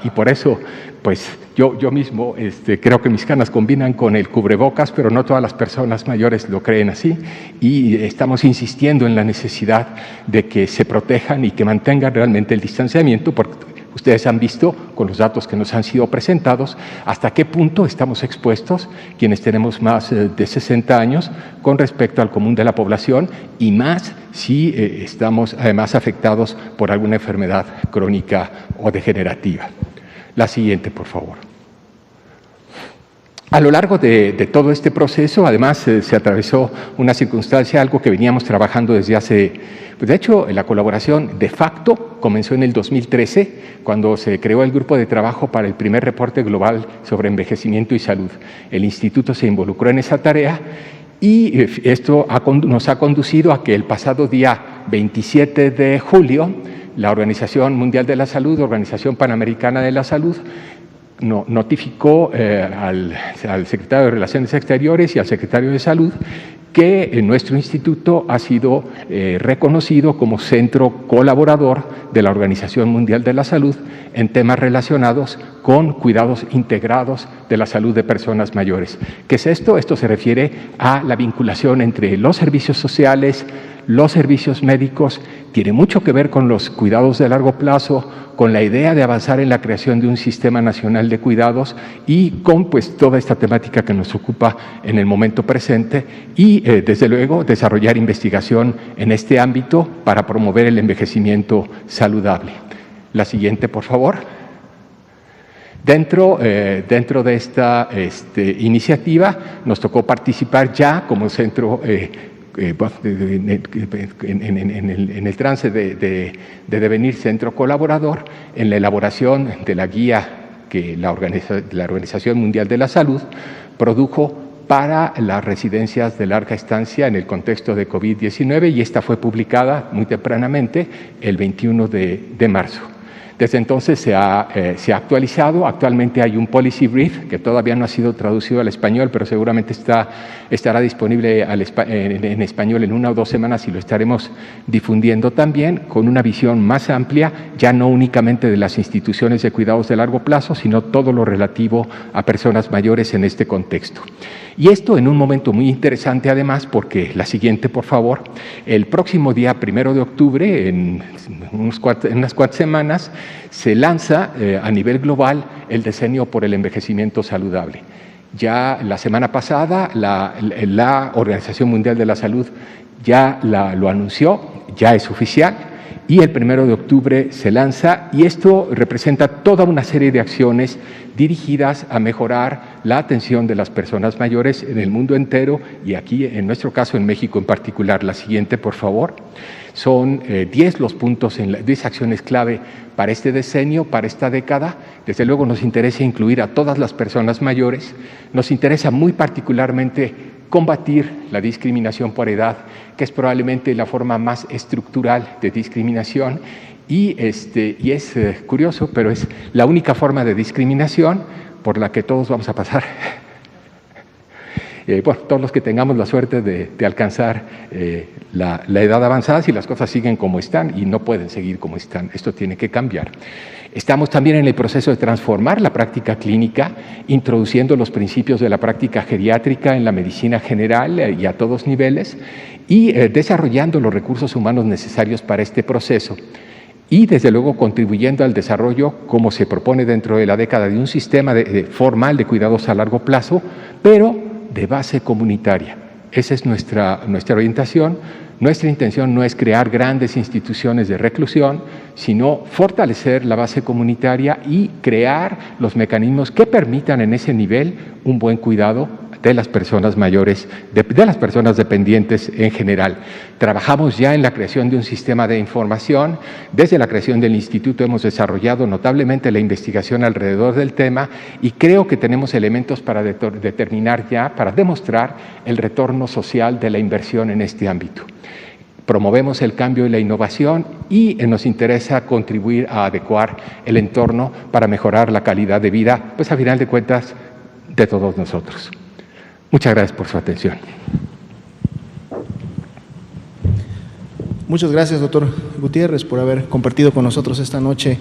Speaker 3: y por eso pues yo mismo creo que mis canas combinan con el cubrebocas, pero no todas las personas mayores lo creen así, y estamos insistiendo en la necesidad de que se protejan y que mantengan realmente el distanciamiento, porque ustedes han visto con los datos que nos han sido presentados hasta qué punto estamos expuestos quienes tenemos más de 60 años con respecto al común de la población y más si estamos además afectados por alguna enfermedad crónica o degenerativa. La siguiente, por favor. A lo largo de todo este proceso, además, se atravesó una circunstancia, algo que veníamos trabajando desde hace. Pues de hecho, la colaboración de facto comenzó en el 2013, cuando se creó el grupo de trabajo para el primer reporte global sobre envejecimiento y salud. El instituto se involucró en esa tarea y esto nos ha conducido a que el pasado día 27 de julio, la Organización Mundial de la Salud, Organización Panamericana de la Salud, notificó al secretario de Relaciones Exteriores y al secretario de Salud que nuestro instituto ha sido reconocido como centro colaborador de la Organización Mundial de la Salud en temas relacionados con cuidados integrados de la salud de personas mayores. ¿Qué es esto? Esto se refiere a la vinculación entre los servicios sociales, los servicios médicos, tiene mucho que ver con los cuidados de largo plazo, con la idea de avanzar en la creación de un sistema nacional de cuidados y con pues toda esta temática que nos ocupa en el momento presente y desde luego desarrollar investigación en este ámbito para promover el envejecimiento saludable. La siguiente, por favor. Dentro de esta iniciativa nos tocó participar ya como centro en el trance de devenir centro colaborador en la elaboración de la guía que la Organización Mundial de la Salud produjo para las residencias de larga estancia en el contexto de COVID-19 y esta fue publicada muy tempranamente el 21 de marzo. Desde entonces se ha actualizado. Actualmente hay un policy brief que todavía no ha sido traducido al español, pero seguramente estará disponible en español en 1 o 2 semanas y lo estaremos difundiendo también, con una visión más amplia, ya no únicamente de las instituciones de cuidados de largo plazo, sino todo lo relativo a personas mayores en este contexto. Y esto en un momento muy interesante además, porque la siguiente, por favor, el próximo día 1 de octubre, en unas cuantas semanas, se lanza a nivel global el Decenio por el Envejecimiento Saludable. Ya la semana pasada la Organización Mundial de la Salud ya lo anunció, ya es oficial, y el 1 de octubre se lanza, y esto representa toda una serie de acciones dirigidas a mejorar la atención de las personas mayores en el mundo entero, y aquí en nuestro caso en México en particular. La siguiente, por favor. Son 10 los puntos, 10 acciones clave para este decenio, para esta década. Desde luego nos interesa incluir a todas las personas mayores, nos interesa muy particularmente combatir la discriminación por edad, que es probablemente la forma más estructural de discriminación, y es curioso, pero es la única forma de discriminación por la que todos vamos a pasar. Bueno, todos los que tengamos la suerte de alcanzar la edad avanzada, si las cosas siguen como están, y no pueden seguir como están, esto tiene que cambiar. Estamos también en el proceso de transformar la práctica clínica, introduciendo los principios de la práctica geriátrica en la medicina general y a todos niveles, y desarrollando los recursos humanos necesarios para este proceso. Y desde luego contribuyendo al desarrollo, como se propone dentro de la década, de un sistema formal de cuidados a largo plazo, pero de base comunitaria. Esa es nuestra orientación. Nuestra intención no es crear grandes instituciones de reclusión, sino fortalecer la base comunitaria y crear los mecanismos que permitan en ese nivel un buen cuidado de las personas mayores, de las personas dependientes en general. Trabajamos ya en la creación de un sistema de información. Desde la creación del instituto hemos desarrollado notablemente la investigación alrededor del tema, y creo que tenemos elementos para determinar ya, para demostrar el retorno social de la inversión en este ámbito. Promovemos el cambio y la innovación, y nos interesa contribuir a adecuar el entorno para mejorar la calidad de vida, pues a final de cuentas, de todos nosotros. Muchas gracias por su atención.
Speaker 2: Muchas gracias, doctor Gutiérrez, por haber compartido con nosotros esta noche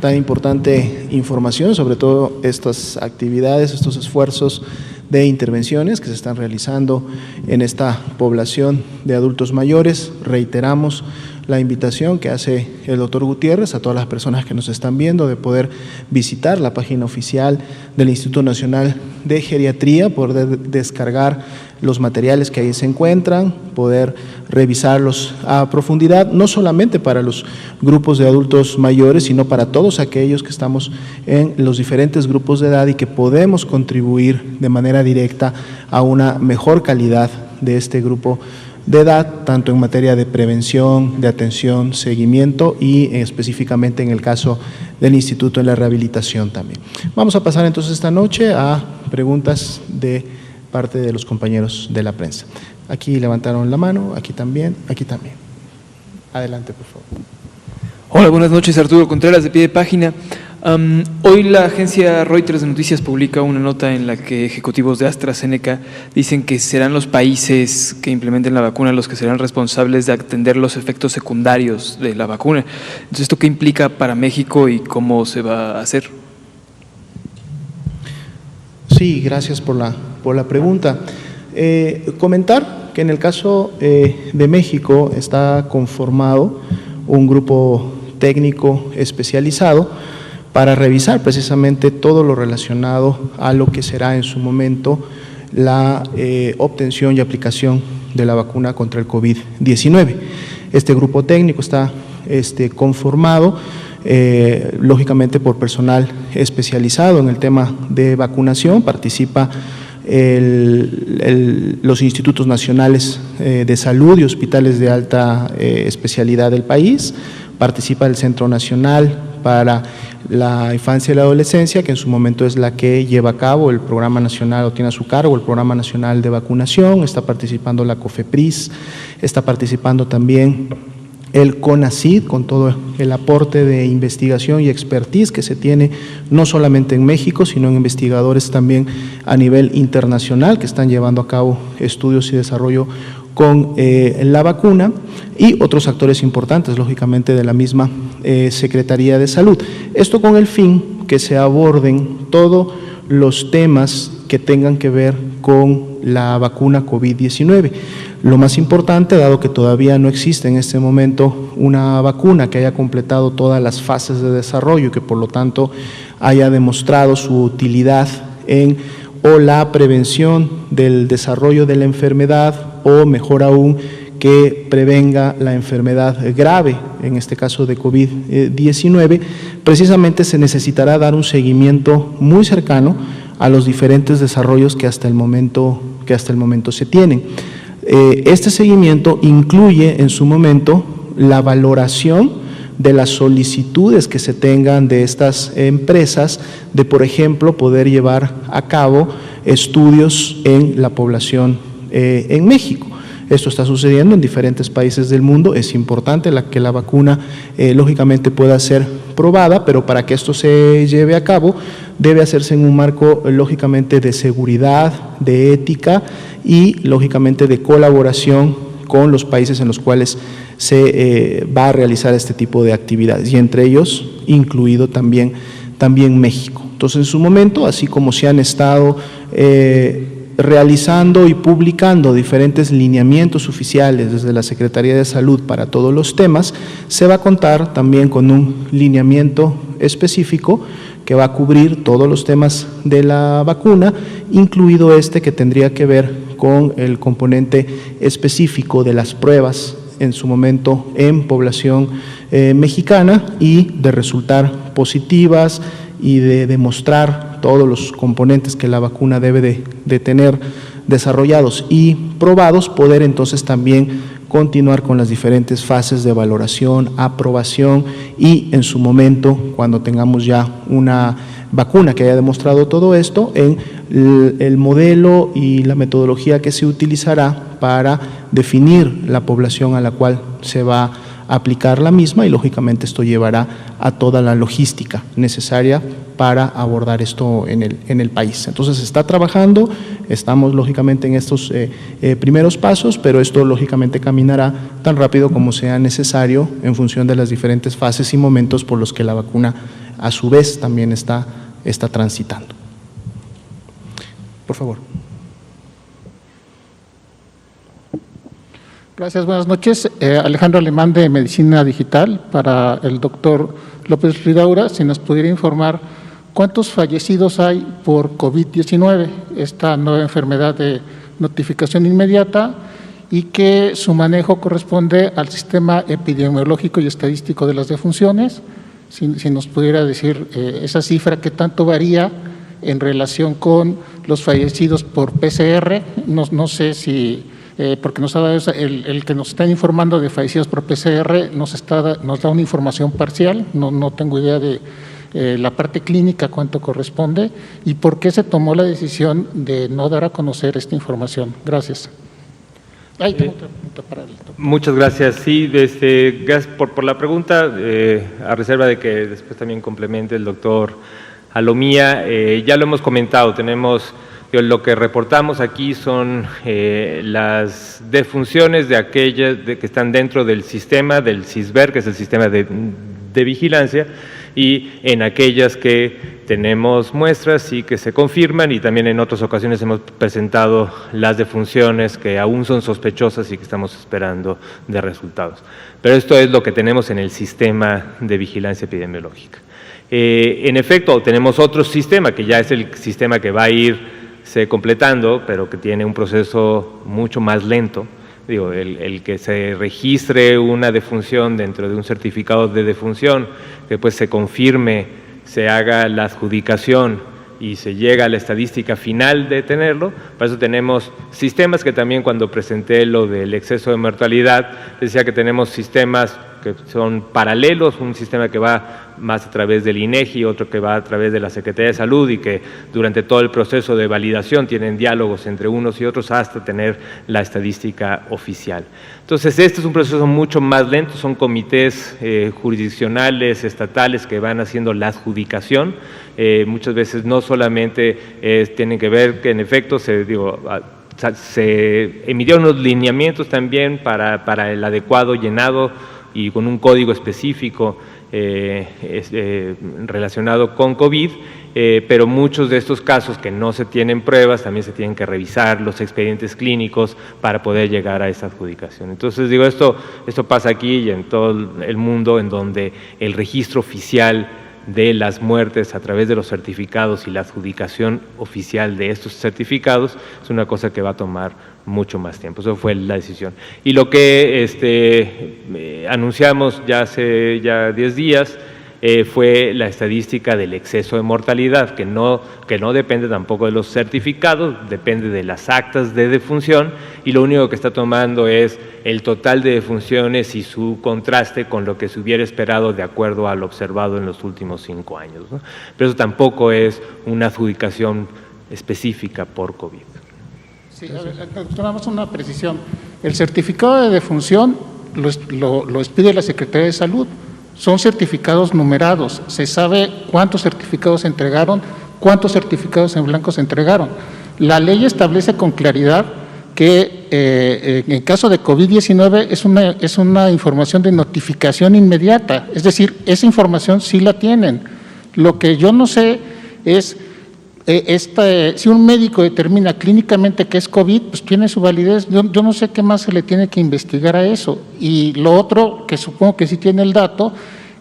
Speaker 2: tan importante información sobre todo estas actividades, estos esfuerzos de intervenciones que se están realizando en esta población de adultos mayores. Reiteramos la invitación que hace el doctor Gutiérrez a todas las personas que nos están viendo de poder visitar la página oficial del Instituto Nacional de Geriatría, poder descargar los materiales que ahí se encuentran, poder revisarlos a profundidad, no solamente para los grupos de adultos mayores, sino para todos aquellos que estamos en los diferentes grupos de edad y que podemos contribuir de manera directa a una mejor calidad de este grupo de edad, tanto en materia de prevención, de atención, seguimiento y específicamente en el caso del Instituto en la rehabilitación también. Vamos a pasar entonces esta noche a preguntas de parte de los compañeros de la prensa. Aquí levantaron la mano, aquí también, aquí también. Adelante, por favor.
Speaker 4: Hola, buenas noches, Arturo Contreras, de Pie de Página. Hoy la agencia Reuters de Noticias publica una nota en la que ejecutivos de AstraZeneca dicen que serán los países que implementen la vacuna los que serán responsables de atender los efectos secundarios de la vacuna. Entonces, ¿esto qué implica para México y cómo se va a hacer?
Speaker 2: Sí, gracias por la pregunta. Comentar que en el caso de México está conformado un grupo técnico especializado para revisar precisamente todo lo relacionado a lo que será en su momento la obtención y aplicación de la vacuna contra el COVID-19. Este grupo técnico está conformado lógicamente por personal especializado en el tema de vacunación. Participa los institutos nacionales de salud y hospitales de alta especialidad del país, participa el Centro Nacional para la Infancia y la Adolescencia, que en su momento es la que lleva a cabo el Programa Nacional, o tiene a su cargo el Programa Nacional de Vacunación. Está participando la COFEPRIS, está participando también el CONACYT, con todo el aporte de investigación y expertise que se tiene no solamente en México, sino en investigadores también a nivel internacional que están llevando a cabo estudios y desarrollo con la vacuna, y otros actores importantes, lógicamente, de la misma Secretaría de Salud. Esto con el fin que se aborden todos los temas que tengan que ver con la vacuna COVID-19. Lo más importante, dado que todavía no existe en este momento una vacuna que haya completado todas las fases de desarrollo y que por lo tanto haya demostrado su utilidad en o la prevención del desarrollo de la enfermedad, o mejor aún, que prevenga la enfermedad grave, en este caso de COVID-19, precisamente se necesitará dar un seguimiento muy cercano a los diferentes desarrollos que hasta el momento se tienen. Este seguimiento incluye en su momento la valoración de las solicitudes que se tengan de estas empresas de, por ejemplo, poder llevar a cabo estudios en la población en México. Esto está sucediendo en diferentes países del mundo. Es importante que la vacuna lógicamente pueda ser probada, pero para que esto se lleve a cabo debe hacerse en un marco lógicamente de seguridad, de ética y lógicamente de colaboración con los países en los cuales se va a realizar este tipo de actividades, y entre ellos incluido también México. Entonces, en su momento, así como se han estado realizando y publicando diferentes lineamientos oficiales desde la Secretaría de Salud para todos los temas, se va a contar también con un lineamiento específico que va a cubrir todos los temas de la vacuna, incluido este que tendría que ver con el componente específico de las pruebas en su momento en población mexicana, y de resultar positivas y de demostrar todos los componentes que la vacuna debe de tener desarrollados y probados, poder entonces también continuar con las diferentes fases de valoración, aprobación, y en su momento, cuando tengamos ya una vacuna que haya demostrado todo esto, en el modelo y la metodología que se utilizará para definir la población a la cual se va a aplicar la misma, y lógicamente esto llevará a toda la logística necesaria para abordar esto en el país. Entonces se está trabajando, estamos lógicamente en estos primeros pasos, pero esto lógicamente caminará tan rápido como sea necesario en función de las diferentes fases y momentos por los que la vacuna a su vez también está transitando. Por favor.
Speaker 5: Gracias, buenas noches. Alejandro Alemán, de Medicina Digital, para el doctor López Ridaura, si nos pudiera informar cuántos fallecidos hay por COVID-19, esta nueva enfermedad de notificación inmediata, y que su manejo corresponde al sistema epidemiológico y estadístico de las defunciones. Si nos pudiera decir esa cifra, qué tanto varía en relación con los fallecidos por PCR. No sé si, porque nos ha dado el que nos están informando de fallecidos por PCR nos da una información parcial, no tengo idea de la parte clínica cuánto corresponde, y por qué se tomó la decisión de no dar a conocer esta información. Gracias. Tengo otra pregunta para el doctor.
Speaker 1: Muchas gracias. Sí, gracias por la pregunta, a reserva de que después también complemente el doctor Alomía. Ya lo hemos comentado, lo que reportamos aquí son las defunciones de aquellas que están dentro del sistema del CISVER, que es el sistema de vigilancia, y en aquellas que tenemos muestras y que se confirman, y también en otras ocasiones hemos presentado las defunciones que aún son sospechosas y que estamos esperando de resultados. Pero esto es lo que tenemos en el sistema de vigilancia epidemiológica. En efecto, tenemos otro sistema que ya es el sistema que va a irse completando, pero que tiene un proceso mucho más lento. El que se registre una defunción dentro de un certificado de defunción, que después se confirme, se haga la adjudicación y se llega a la estadística final de tenerlo. Para eso tenemos sistemas que también, cuando presenté lo del exceso de mortalidad, decía que tenemos sistemas que son paralelos, un sistema que va más a través del INEGI, otro que va a través de la Secretaría de Salud, y que durante todo el proceso de validación tienen diálogos entre unos y otros hasta tener la estadística oficial. Entonces, este es un proceso mucho más lento, son comités jurisdiccionales, estatales, que van haciendo la adjudicación. Muchas veces no solamente tienen que ver que en efecto se emitieron unos lineamientos también para el adecuado llenado y con un código específico relacionado con COVID, pero muchos de estos casos que no se tienen pruebas, también se tienen que revisar los expedientes clínicos para poder llegar a esa adjudicación. Entonces, digo, esto pasa aquí y en todo el mundo, en donde el registro oficial de las muertes a través de los certificados y la adjudicación oficial de estos certificados es una cosa que va a tomar mucho más tiempo. Eso fue la decisión. Y lo que anunciamos ya hace 10 días fue la estadística del exceso de mortalidad, que no depende tampoco de los certificados, depende de las actas de defunción, y lo único que está tomando es el total de defunciones y su contraste con lo que se hubiera esperado de acuerdo a lo observado en los últimos 5 años, ¿no? Pero eso tampoco es una adjudicación específica por COVID.
Speaker 5: Sí, nada más una precisión. El certificado de defunción lo expide la Secretaría de Salud. Son certificados numerados, se sabe cuántos certificados se entregaron, cuántos certificados en blanco se entregaron. La ley establece con claridad que en caso de COVID-19 es una información de notificación inmediata, es decir, esa información sí la tienen. Lo que yo no sé es, si un médico determina clínicamente que es COVID, pues tiene su validez. Yo no sé qué más se le tiene que investigar a eso. Y lo otro, que supongo que sí tiene el dato,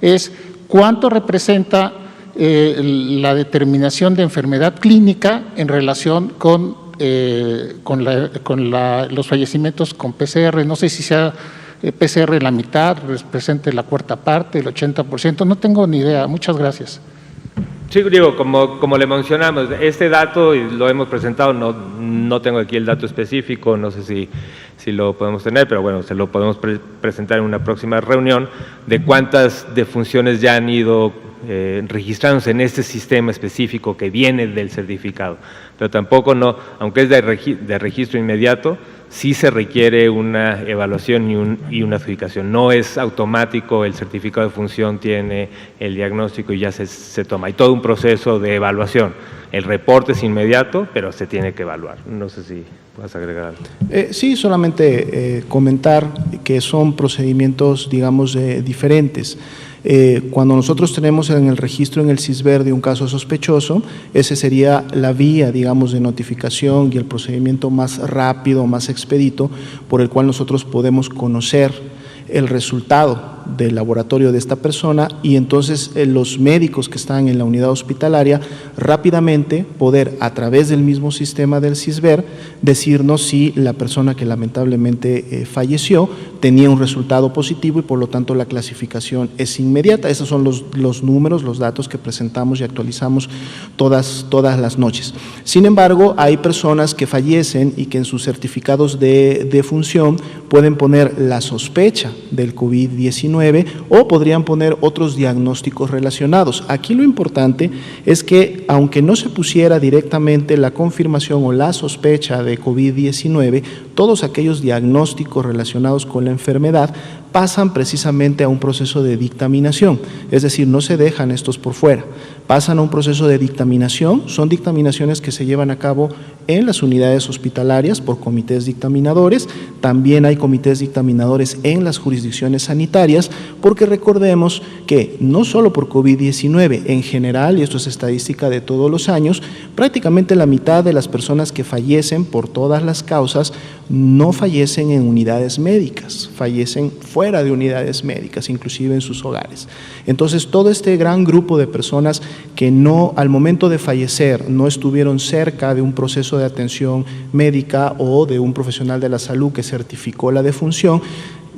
Speaker 5: es cuánto representa la determinación de enfermedad clínica en relación con los fallecimientos con PCR. No sé si sea PCR la mitad, represente la cuarta parte, el 80%, no tengo ni idea. Muchas gracias.
Speaker 1: Sí, digo, como le mencionamos, este dato, y lo hemos presentado, no tengo aquí el dato específico, no sé si lo podemos tener, pero bueno, se lo podemos presentar en una próxima reunión, de cuántas defunciones ya han ido registrándose en este sistema específico que viene del certificado. Pero tampoco, aunque es de registro inmediato, sí se requiere una evaluación y una adjudicación. No es automático, el certificado de función tiene el diagnóstico y ya se toma. Hay todo un proceso de evaluación. El reporte es inmediato, pero se tiene que evaluar. No sé si vas a agregar algo.
Speaker 2: Sí, solamente comentar que son procedimientos, digamos, diferentes. Cuando nosotros tenemos en el registro en el CISBER un caso sospechoso, ese sería la vía, digamos, de notificación y el procedimiento más rápido, más expedito, por el cual nosotros podemos conocer el resultado del laboratorio de esta persona y entonces los médicos que están en la unidad hospitalaria rápidamente poder a través del mismo sistema del CISBER decirnos si la persona que lamentablemente falleció tenía un resultado positivo y por lo tanto la clasificación es inmediata. Esos son los números, los datos que presentamos y actualizamos todas las noches. Sin embargo, hay personas que fallecen y que en sus certificados de defunción pueden poner la sospecha del COVID-19 o podrían poner otros diagnósticos relacionados. Aquí lo importante es que, aunque no se pusiera directamente la confirmación o la sospecha de COVID-19, todos aquellos diagnósticos relacionados con la enfermedad pasan precisamente a un proceso de dictaminación, es decir, no se dejan estos por fuera, pasan a un proceso de dictaminación, son dictaminaciones que se llevan a cabo en las unidades hospitalarias por comités dictaminadores, también hay comités dictaminadores en las jurisdicciones sanitarias, porque recordemos que no solo por COVID-19, en general, y esto es estadística de todos los años, prácticamente la mitad de las personas que fallecen por todas las causas no fallecen en unidades médicas, fallecen fuera de unidades médicas, inclusive en sus hogares. Entonces, todo este gran grupo de personas que al momento de fallecer no estuvieron cerca de un proceso de atención médica o de un profesional de la salud que certificó la defunción,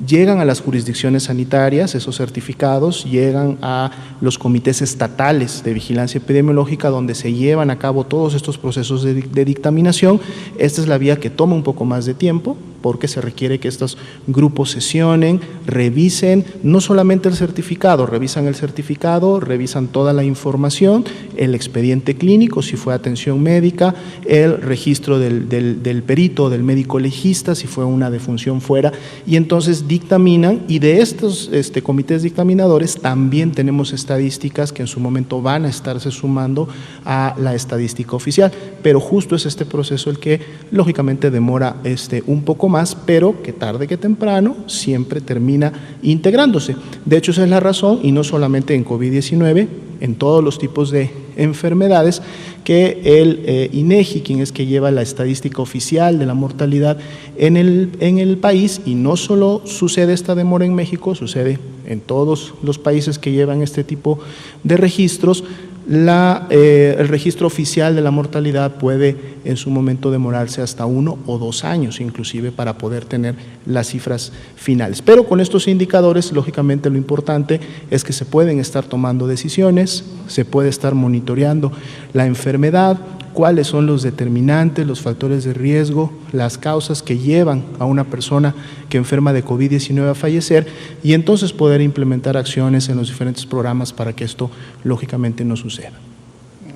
Speaker 2: llegan a las jurisdicciones sanitarias, esos certificados llegan a los comités estatales de vigilancia epidemiológica donde se llevan a cabo todos estos procesos de dictaminación. Esta es la vía que toma un poco más de tiempo, porque se requiere que estos grupos sesionen, revisen no solamente el certificado, revisan toda la información, el expediente clínico, si fue atención médica, el registro del perito, del médico legista, si fue una defunción fuera, y entonces dictaminan, y de estos comités dictaminadores también tenemos estadísticas que en su momento van a estarse sumando a la estadística oficial, pero justo es este proceso el que lógicamente demora un poco más, pero que tarde que temprano siempre termina integrándose. De hecho, esa es la razón, y no solamente en COVID-19, en todos los tipos de enfermedades, que el INEGI, quien es que lleva la estadística oficial de la mortalidad en el país, y no solo sucede esta demora en México, sucede en todos los países que llevan este tipo de registros, el registro oficial de la mortalidad puede en su momento demorarse hasta 1 o 2 años inclusive para poder tener las cifras finales. Pero con estos indicadores, lógicamente lo importante es que se pueden estar tomando decisiones, se puede estar monitoreando la enfermedad, cuáles son los determinantes, los factores de riesgo, las causas que llevan a una persona que enferma de COVID-19 a fallecer, y entonces poder implementar acciones en los diferentes programas para que esto lógicamente no suceda.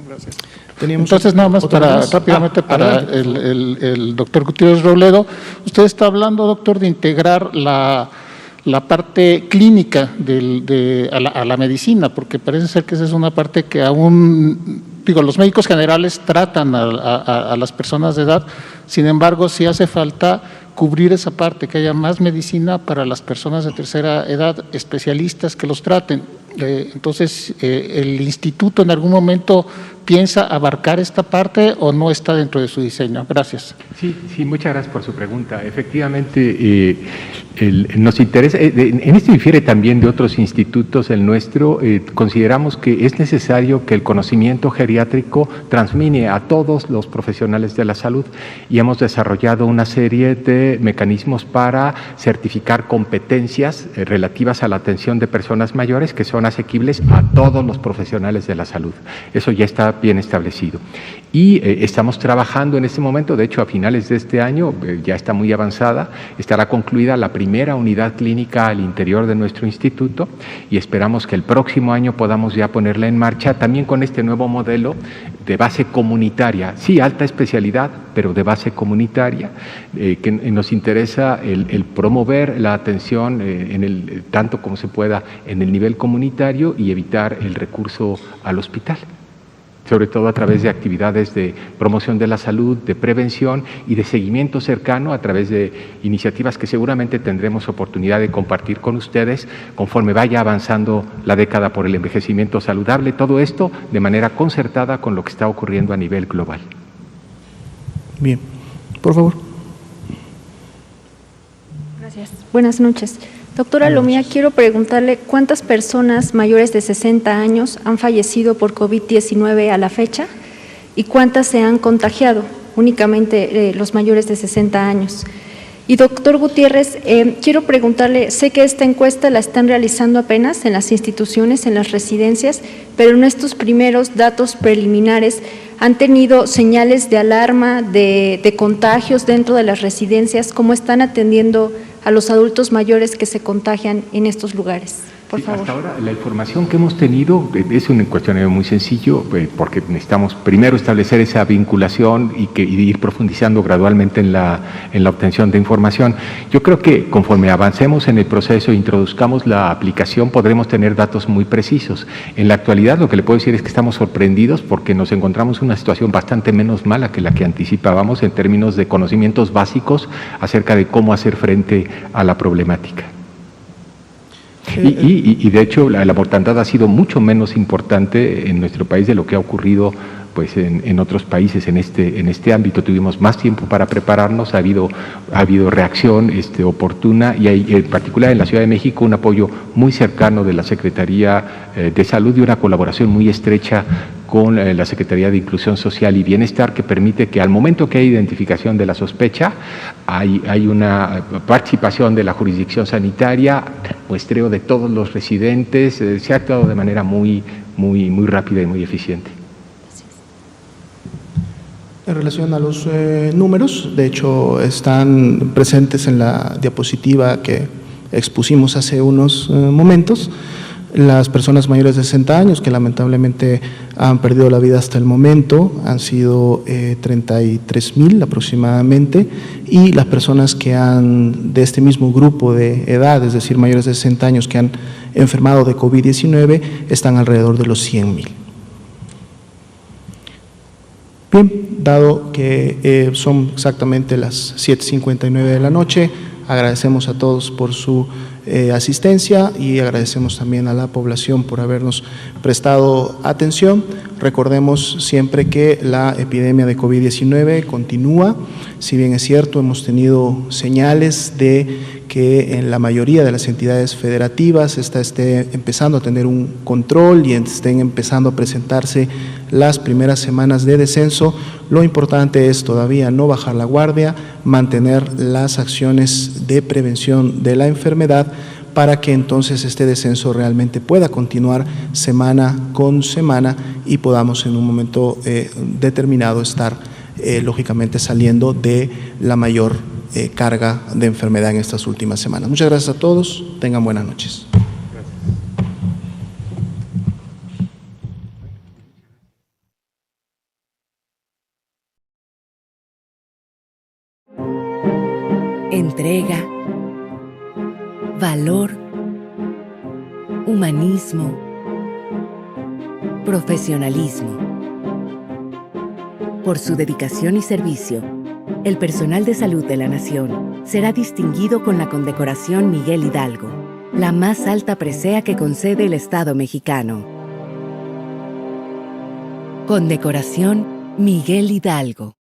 Speaker 5: Gracias.
Speaker 2: Teníamos
Speaker 5: entonces, nada más rápidamente para el doctor Gutiérrez Robledo. Usted está hablando, doctor, de integrar la parte clínica a la medicina, porque parece ser que esa es una parte que aún, los médicos generales tratan a las personas de edad, sin embargo, sí hace falta cubrir esa parte, que haya más medicina para las personas de tercera edad, especialistas que los traten. Entonces, ¿el instituto en algún momento piensa abarcar esta parte o no está dentro de su diseño? Gracias.
Speaker 3: Sí, muchas gracias por su pregunta. Efectivamente, nos interesa, en esto difiere también de otros institutos, el nuestro, consideramos que es necesario que el conocimiento geriátrico transmine a todos los profesionales de la salud, y hemos desarrollado una serie de mecanismos para certificar competencias relativas a la atención de personas mayores que son asequibles a todos los profesionales de la salud. Eso ya está bien establecido. Y estamos trabajando en este momento, de hecho a finales de este año, ya está muy avanzada, estará concluida la primera unidad clínica al interior de nuestro instituto, y esperamos que el próximo año podamos ya ponerla en marcha, también con este nuevo modelo de base comunitaria, sí, alta especialidad, pero de base comunitaria, que nos interesa el promover la atención tanto como se pueda en el nivel comunitario y evitar el recurso al hospital, sobre todo a través de actividades de promoción de la salud, de prevención y de seguimiento cercano a través de iniciativas que seguramente tendremos oportunidad de compartir con ustedes conforme vaya avanzando la década por el envejecimiento saludable, todo esto de manera concertada con lo que está ocurriendo a nivel global.
Speaker 2: Bien, por favor.
Speaker 6: Gracias. Buenas noches. Doctora Lomía, quiero preguntarle cuántas personas mayores de 60 años han fallecido por COVID-19 a la fecha y cuántas se han contagiado, únicamente los mayores de 60 años. Y doctor Gutiérrez, quiero preguntarle, sé que esta encuesta la están realizando apenas en las instituciones, en las residencias, pero en estos primeros datos preliminares, ¿han tenido señales de alarma, de contagios dentro de las residencias? ¿Cómo están atendiendo a los adultos mayores que se contagian en estos lugares? Por favor.
Speaker 3: Hasta ahora la información que hemos tenido es un cuestionario muy sencillo, porque necesitamos primero establecer esa vinculación y ir profundizando gradualmente en la obtención de información. Yo creo que conforme avancemos en el proceso e introduzcamos la aplicación, podremos tener datos muy precisos. En la actualidad lo que le puedo decir es que estamos sorprendidos porque nos encontramos en una situación bastante menos mala que la que anticipábamos en términos de conocimientos básicos acerca de cómo hacer frente a la problemática. Y de hecho la mortandad ha sido mucho menos importante en nuestro país de lo que ha ocurrido pues en otros países en este ámbito. Tuvimos más tiempo para prepararnos, ha habido reacción oportuna, y hay en particular en la Ciudad de México un apoyo muy cercano de la Secretaría de Salud y una colaboración muy estrecha con la Secretaría de Inclusión Social y Bienestar, que permite que al momento que hay identificación de la sospecha, hay una participación de la jurisdicción sanitaria, muestreo de todos los residentes, se ha actuado de manera muy rápida y muy eficiente.
Speaker 6: Gracias. Buenas noches. Doctora Lomía, quiero preguntarle cuántas personas mayores de 60 años han fallecido por COVID-19 a la fecha y cuántas se han contagiado, únicamente los mayores de 60 años.
Speaker 2: En relación a los números, de hecho, están presentes en la diapositiva que expusimos hace unos momentos. Las personas mayores de 60 años que lamentablemente han perdido la vida hasta el momento han sido 33,000 aproximadamente, y las personas que han, de este mismo grupo de edad, es decir, mayores de 60 años que han enfermado de COVID-19, están alrededor de los 100,000. Bien, dado que son exactamente las 7:59 de la noche, agradecemos a todos por su asistencia y agradecemos también a la población por habernos prestado atención. Recordemos siempre que la epidemia de COVID-19 continúa. Si bien es cierto, hemos tenido señales de que en la mayoría de las entidades federativas esté empezando a tener un control y estén empezando a presentarse las primeras semanas de descenso, lo importante es todavía no bajar la guardia, mantener las acciones de prevención de la enfermedad para que entonces este descenso realmente pueda continuar semana con semana y podamos en un momento determinado estar lógicamente saliendo de la mayor carga de enfermedad en estas últimas semanas. Muchas gracias a todos, tengan buenas noches.
Speaker 7: Entrega, valor, humanismo, profesionalismo. Por su dedicación y servicio, el personal de salud de la Nación será distinguido con la condecoración Miguel Hidalgo, la más alta presea que concede el Estado mexicano. Condecoración Miguel Hidalgo.